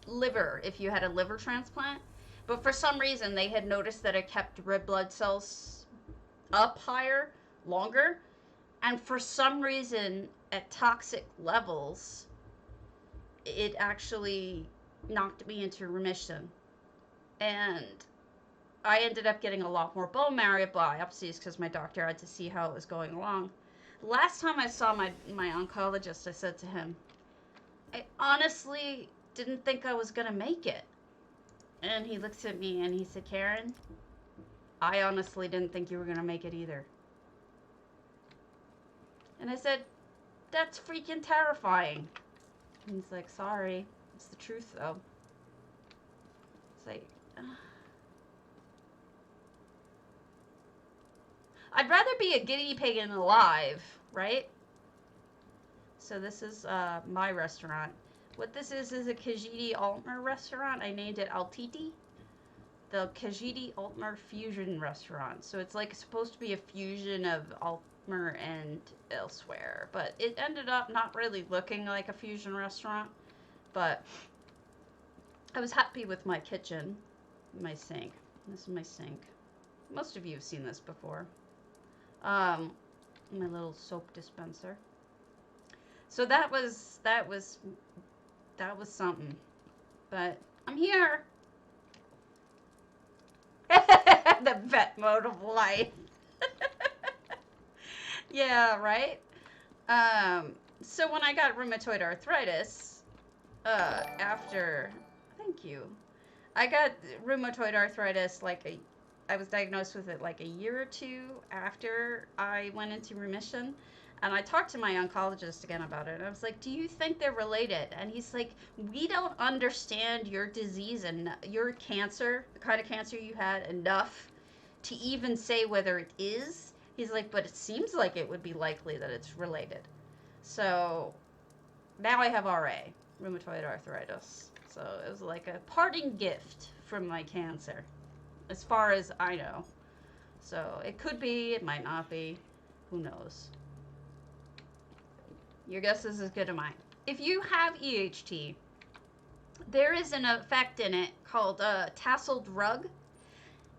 liver if you had a liver transplant. But for some reason, they had noticed that it kept red blood cells up higher, longer. And for some reason, at toxic levels, it actually knocked me into remission. And I ended up getting a lot more bone marrow biopsies because my doctor had to see how it was going along. Last time I saw my oncologist, I said to him, I honestly didn't think I was going to make it. And he looked at me and he said, Karen, I honestly didn't think you were going to make it either. And I said, that's freaking terrifying. And he's like, sorry, it's the truth though. It's like, I'd rather be a guinea pig and alive, right? So this is my restaurant. What this is a Khajiit Altmer restaurant. I named it Altiti. The Khajiit Altmer Fusion Restaurant. So it's like supposed to be a fusion of Altmer and elsewhere. But it ended up not really looking like a fusion restaurant. But I was happy with my kitchen. My sink. This is my sink. Most of you have seen this before. My little soap dispenser. So that was something. But I'm here. The vet mode of life. Yeah, right? So when I got rheumatoid arthritis, thank you. I got rheumatoid arthritis I was diagnosed with it like a year or two after I went into remission. And I talked to my oncologist again about it. And I was like, do you think they're related? And he's like, we don't understand your disease and your cancer, the kind of cancer you had, enough to even say whether it is. He's like, but it seems like it would be likely that it's related. So now I have RA, rheumatoid arthritis. So it was like a parting gift from my cancer, as far as I know. So it could be, it might not be, who knows. Your guess is as good as mine. If you have EHT, there is an effect in it called tasseled rug.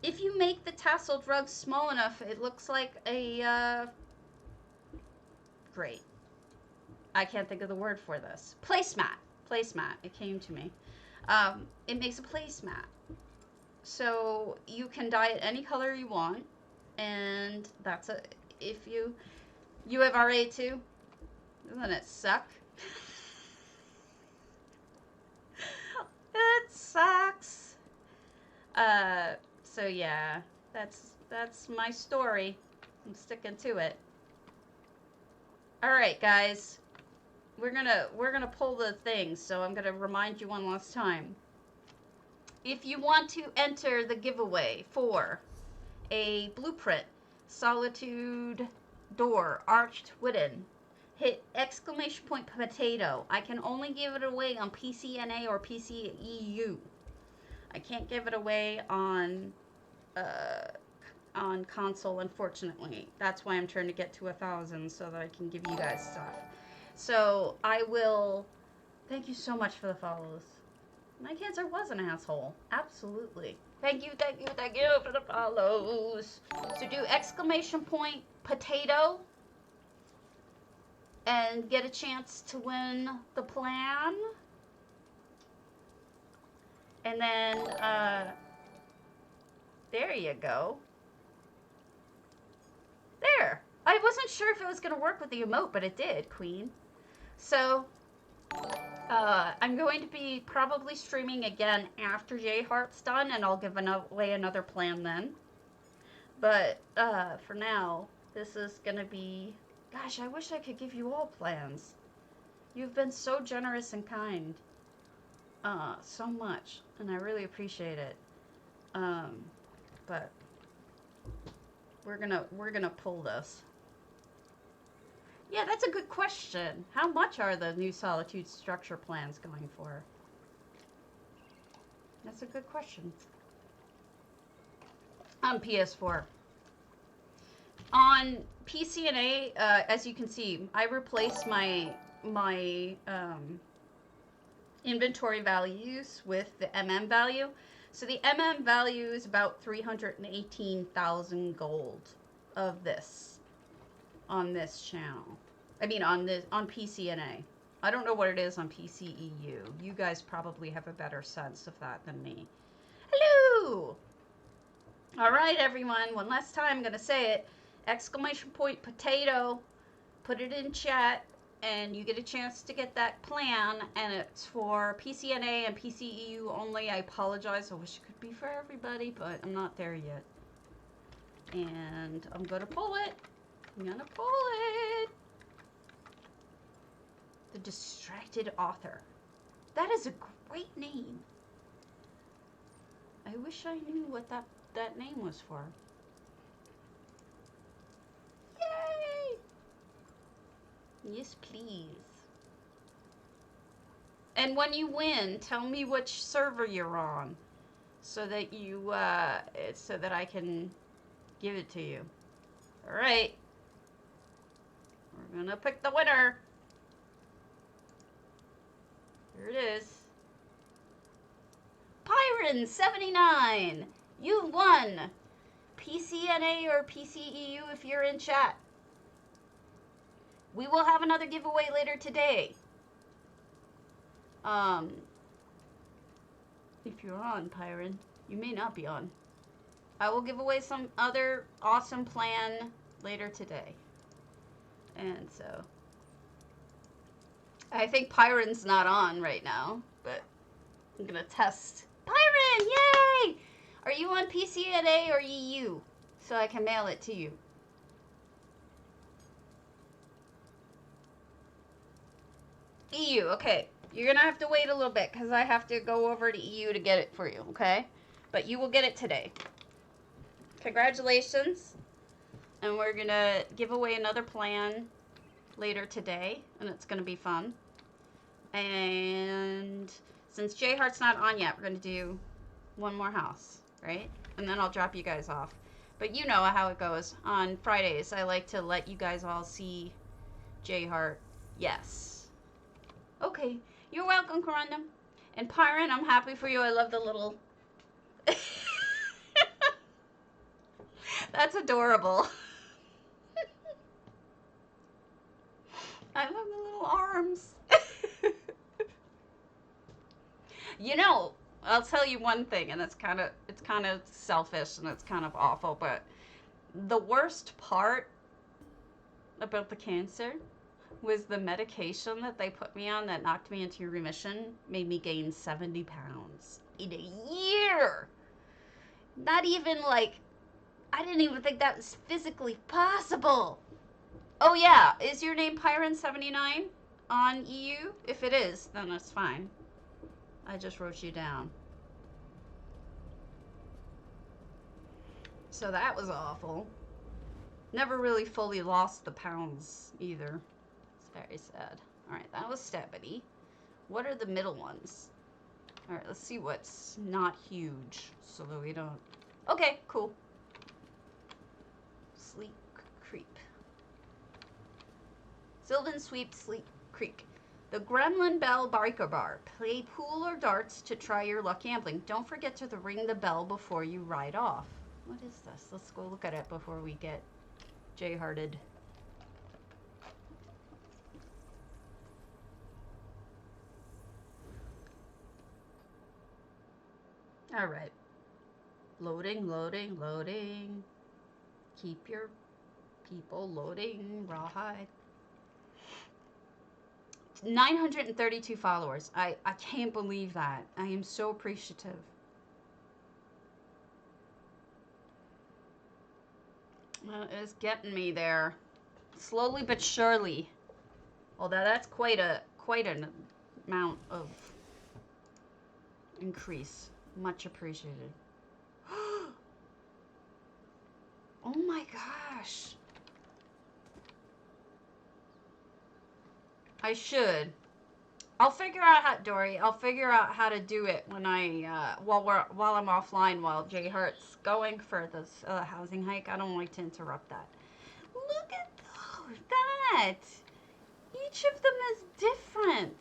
If you make the tasseled rug small enough, it looks like a, great. I can't think of the word for this. Placemat. Placemat. It came to me. It makes a placemat. So you can dye it any color you want. And that's if you have RA too? Doesn't it suck? It sucks. So yeah, that's my story. I'm sticking to it. All right, guys. We're gonna pull the things, so I'm gonna remind you one last time. If you want to enter the giveaway for a blueprint Solitude door arched wooden, hit ! Potato. I can only give it away on PCNA or PCEU. I can't give it away on console, unfortunately. That's why I'm trying to get to 1,000 so that I can give you guys stuff. So I will. Thank you so much for the follows. My cancer was an asshole. Absolutely. Thank you for the follows. So do ! Potato and get a chance to win the plan. And then, there you go. There. I wasn't sure if it was going to work with the emote, but it did, Queen. So, I'm going to be probably streaming again after J-Heart's done, and I'll give away another plan then. But for now, this is going to be... Gosh, I wish I could give you all plans. You've been so generous and kind. So much, and I really appreciate it. But we're gonna pull this. Yeah, that's a good question. How much are the new Solitude structure plans going for? That's a good question. On PS4. On PC&A, as you can see, I replaced my inventory values with the MM value. So the MM value is about 318,000 gold of this on this channel. I mean on PC&A. I don't know what it is on PCEU. You guys probably have a better sense of that than me. Hello! All right, everyone. One last time, I'm going to say it. Exclamation point potato. Put it in chat. And you get a chance to get that plan, and it's for PCNA and PCEU only. I apologize. I wish it could be for everybody, but I'm not there yet. And I'm going to pull it. I'm going to pull it. The Distracted Author. That is a great name. I wish I knew what that name was for. Yay! Yes, please. And when you win, tell me which server you're on, so that you, so that I can give it to you. All right. We're gonna pick the winner. Here it is. Pyron79. You won. PCNA or PCEU if you're in chat. We will have another giveaway later today. If you're on, Pyron. You may not be on. I will give away some other awesome plan later today. And so... I think Pyron's not on right now, but I'm gonna test. Pyron! Yay! Are you on PCNA or EU? So I can mail it to you. EU, okay. You're gonna have to wait a little bit because I have to go over to EU to get it for you, okay? But you will get it today. Congratulations. And we're gonna give away another plan later today, and it's gonna be fun. And since J-Heart's not on yet, we're gonna do one more house, right? And then I'll drop you guys off. But you know how it goes. On Fridays, I like to let you guys all see J-Heart. Yes. Okay. You're welcome, Corundum. And Pyron, I'm happy for you. I love the little... That's adorable. I love the little arms. You know, I'll tell you one thing, and it's kind of selfish and it's kind of awful, but the worst part about the cancer was the medication that they put me on that knocked me into remission, made me gain 70 pounds in a year. Not even like, I didn't even think that was physically possible. Oh yeah, is your name Pyron79 on EU? If it is, then that's fine. I just wrote you down. So that was awful. Never really fully lost the pounds either. It's very sad. Alright, that was Stephanie. What are the middle ones? Alright, let's see what's not huge so that we don't... Okay, cool. Sleep Creep. Sylvansweep Sleep Creek. The Gremlin Bell Biker Bar. Play pool or darts to try your luck gambling. Don't forget to ring the bell before you ride off. What is this? Let's go look at it before we get J-hearted. Alright. Loading, loading, loading. Keep your people loading. Rawhide. 932 followers. I can't believe that. I am so appreciative. Well, it's getting me there. Slowly but surely. Although that's quite an amount of increase. Much appreciated. Oh my gosh. I should. I'll figure out how, Dory. I'll figure out how to do it when I while I'm offline while Jay Hart's going for this housing hike. I don't like to interrupt that. Look at that. Each of them is different.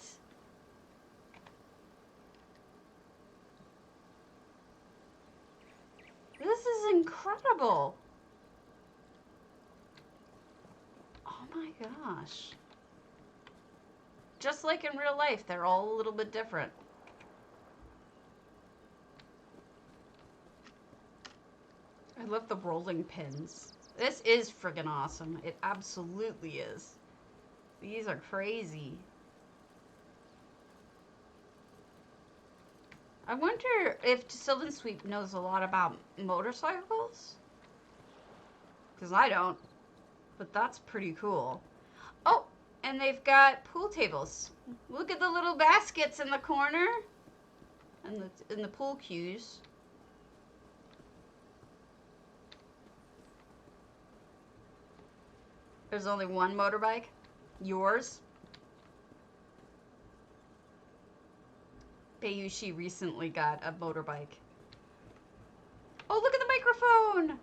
This is incredible. Oh my gosh. Just like in real life, they're all a little bit different. I love the rolling pins. This is friggin' awesome. It absolutely is. These are crazy. I wonder if Sylvansweep knows a lot about motorcycles? Because I don't. But that's pretty cool. Oh! And they've got pool tables. Look at the little baskets in the corner. And the pool cues. There's only one motorbike. Yours. Bayushi recently got a motorbike. Oh, look at the microphone!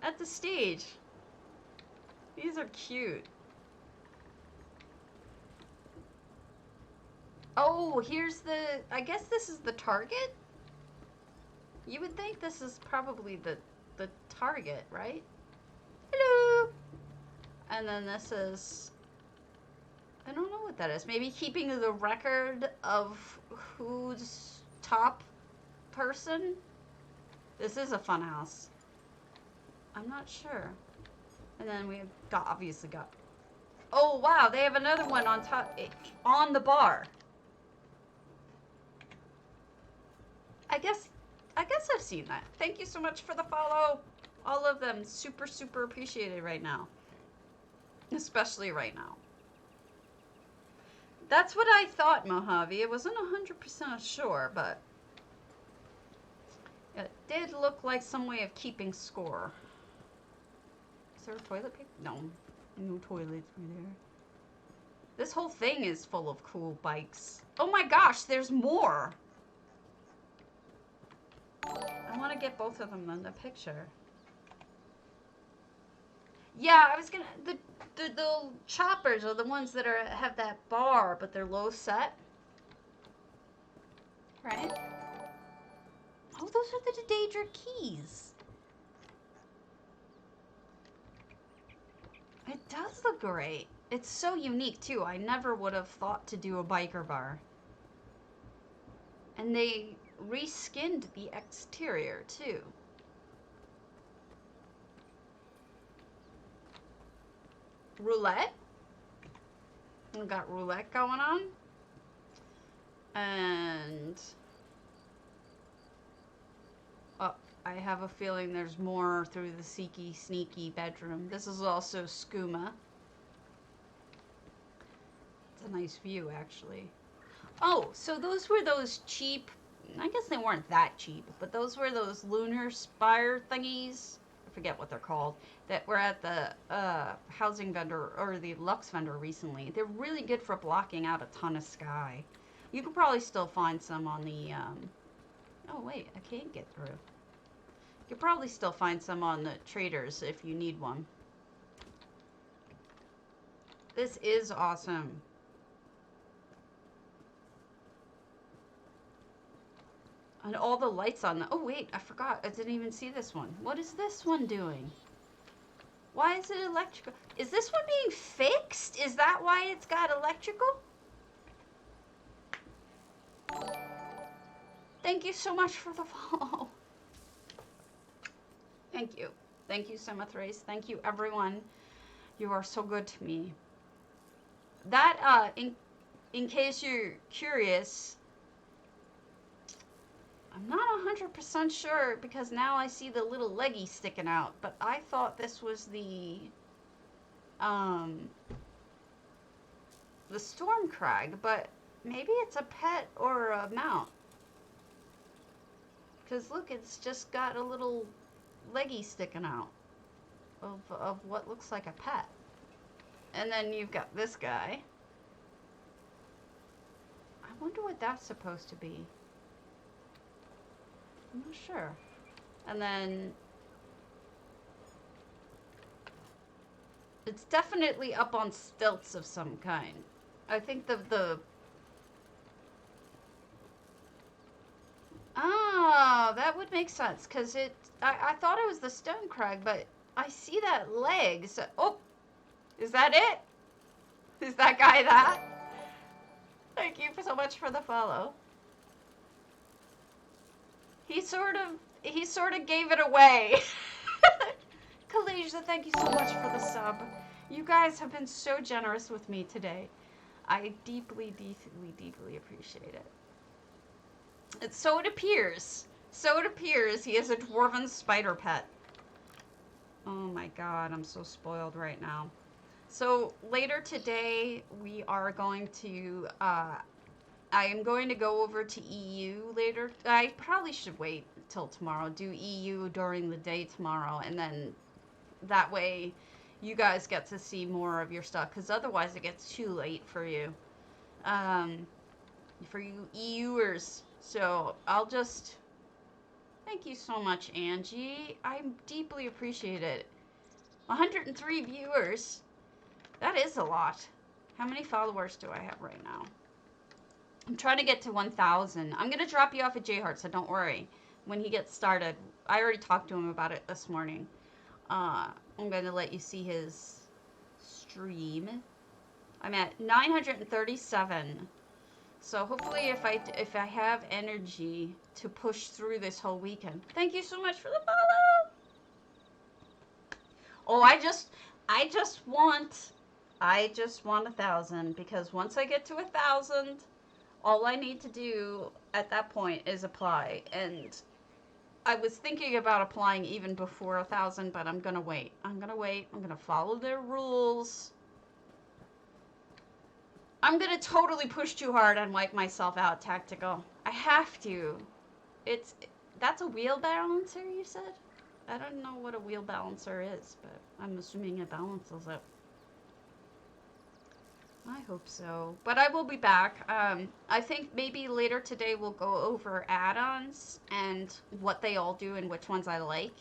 At the stage. These are cute. Oh, here's the... I guess this is the target? You would think this is probably the target, right? Hello! And then this is... I don't know what that is. Maybe keeping the record of who's top person? This is a fun house. I'm not sure. And then we've got, obviously got... Oh, wow, they have another one on top, on the bar. I guess I've seen that. Thank you so much for the follow. All of them super, super appreciated right now. Especially right now. That's what I thought, Mojave. It wasn't 100% sure, but it did look like some way of keeping score. Is there a toilet paper? No. No toilets through there. This whole thing is full of cool bikes. Oh my gosh, there's more! I want to get both of them in the picture. Yeah, I was gonna... The choppers are the ones that have that bar, but they're low set. Right? Oh, those are the Daedra keys. It does look great. It's so unique, too. I never would have thought to do a biker bar. And they reskinned the exterior, too. Roulette. We got roulette going on. And... oh, I have a feeling there's more through the sneaky bedroom. This is also skooma. It's a nice view, actually. Oh, so those were those cheap... I guess they weren't that cheap, but those were those lunar spire thingies. I forget what they're called. That were at the housing vendor, or the Lux vendor recently. They're really good for blocking out a ton of sky. You could probably still find some on the... oh, wait, I can't get through. You could probably still find some on the traders if you need one. This is awesome. And all the lights on the... oh, wait, I forgot. I didn't even see this one. What is this one doing? Why is it electrical? Is this one being fixed? Is that why it's got electrical? Thank you so much for the follow. Thank you. Thank you, Semathrace. Thank you, everyone. You are so good to me. That in case you're curious, I'm not 100% sure because now I see the little leggy sticking out, but I thought this was the storm crag, but maybe it's a pet or a mount. Because look, it's just got a little leggy sticking out of what looks like a pet. And then you've got this guy. I wonder what that's supposed to be. I'm not sure. And then it's definitely up on stilts of some kind. I think the oh, that would make sense because I thought it was the stone crag, but I see that leg. So, oh, is that it? Is that guy that? Thank you so much for the follow. He sort of gave it away. Kalisha, thank you so much for the sub. You guys have been so generous with me today. I deeply, deeply, deeply appreciate it. So it appears he is a dwarven spider pet. Oh my god, I'm so spoiled right now. So later today, we are going to, I am going to go over to EU later. I probably should wait till tomorrow, do EU during the day tomorrow, and then that way you guys get to see more of your stuff, because otherwise it gets too late for you. For you EUers. So I'll just, thank you so much, Angie. I deeply appreciate it. 103 viewers. That is a lot. How many followers do I have right now? I'm trying to get to 1,000. I'm going to drop you off at J-Heart, so don't worry. When he gets started, I already talked to him about it this morning. I'm going to let you see his stream. I'm at 937. So hopefully if I have energy to push through this whole weekend. Thank you so much for the follow. Oh, I just want 1,000, because once I get to 1,000, all I need to do at that point is apply. And I was thinking about applying even before 1,000, but I'm gonna wait. I'm gonna follow their rules. I'm gonna totally push too hard and wipe myself out, Tactical. I have to. That's a wheel balancer, you said? I don't know what a wheel balancer is, but I'm assuming it balances it. I hope so. But I will be back. I think maybe later today we'll go over add-ons and what they all do and which ones I like.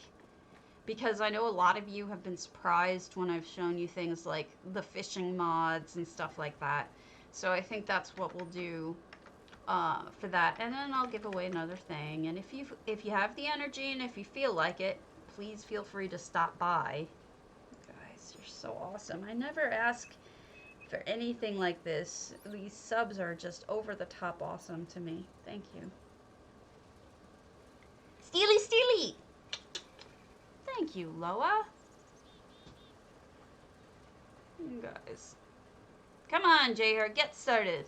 Because I know a lot of you have been surprised when I've shown you things like the fishing mods and stuff like that. So I think that's what we'll do for that. And then I'll give away another thing. And if you have the energy and if you feel like it, please feel free to stop by. Guys, you're so awesome. I never ask for anything like this. These subs are just over the top awesome to me. Thank you. Steely! Thank you, Loa. You guys. Come on, J-Her, get started.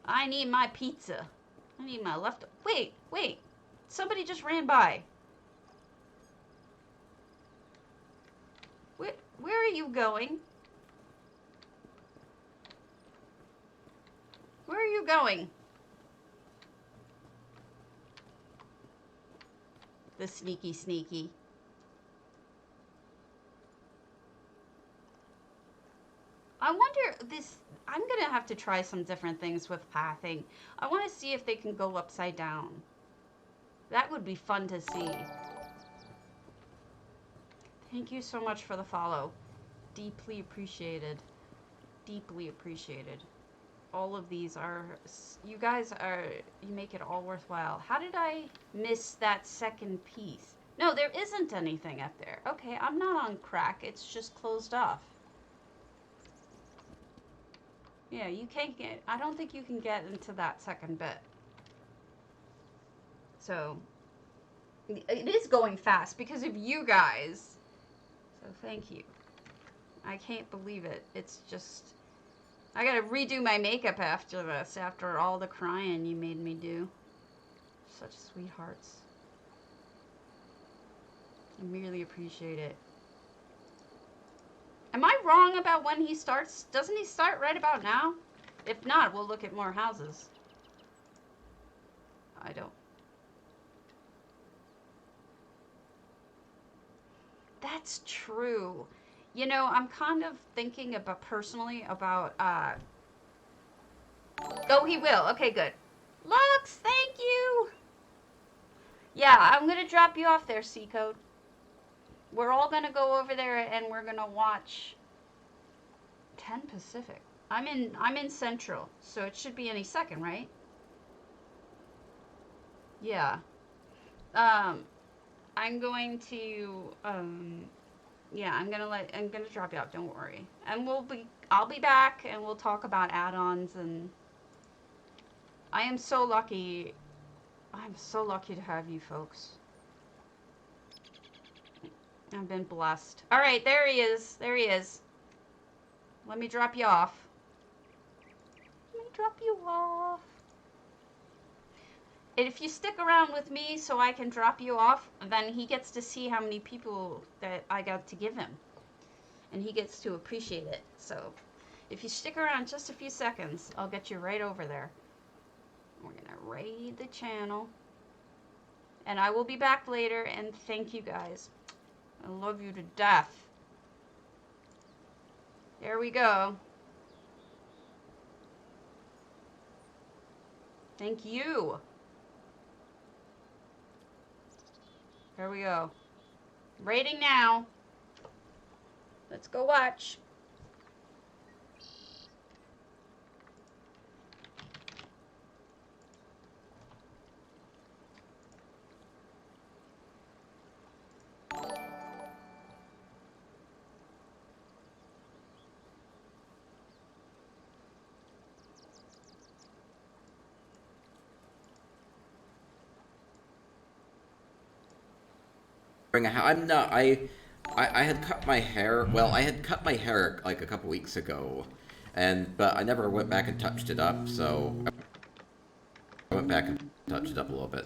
I need my pizza. I need my Wait. Somebody just ran by. Where are you going? Where are you going? The sneaky. I wonder I'm going to have to try some different things with pathing. I want to see if they can go upside down. That would be fun to see. Thank you so much for the follow. Deeply appreciated. Deeply appreciated. All of these are, you make it all worthwhile. How did I miss that second piece? No, there isn't anything up there. Okay, I'm not on crack. It's just closed off. Yeah, you can't get, I don't think you can get into that second bit. So, it is going fast because of you guys. So, thank you. I can't believe it. It's just, I gotta redo my makeup after this, after all the crying you made me do. Such sweethearts. I really appreciate it. Am I wrong about when he starts? Doesn't he start right about now? If not, we'll look at more houses. I don't. That's true. You know, I'm kind of thinking about personally about, oh, he will. Okay, good. Lux, thank you. Yeah, I'm going to drop you off there, C-Code. We're all going to go over there and we're going to watch 10 Pacific. I'm in Central, so it should be any second, right? Yeah. I'm going to, yeah, I'm gonna drop you off, don't worry. And I'll be back and we'll talk about add-ons, and I am so lucky. I'm so lucky to have you folks. I've been blessed. All right, there he is. There he is. Let me drop you off. Let me drop you off. And if you stick around with me so I can drop you off, then he gets to see how many people that I got to give him. And he gets to appreciate it. So if you stick around just a few seconds, I'll get you right over there. We're going to raid the channel. And I will be back later, and thank you guys. I love you to death. There we go. Thank you. Here we go. Rating now. Let's go watch. I'm not. I had cut my hair. Well, I had cut my hair like a couple weeks ago, but I never went back and touched it up. So I went back and touched it up a little bit.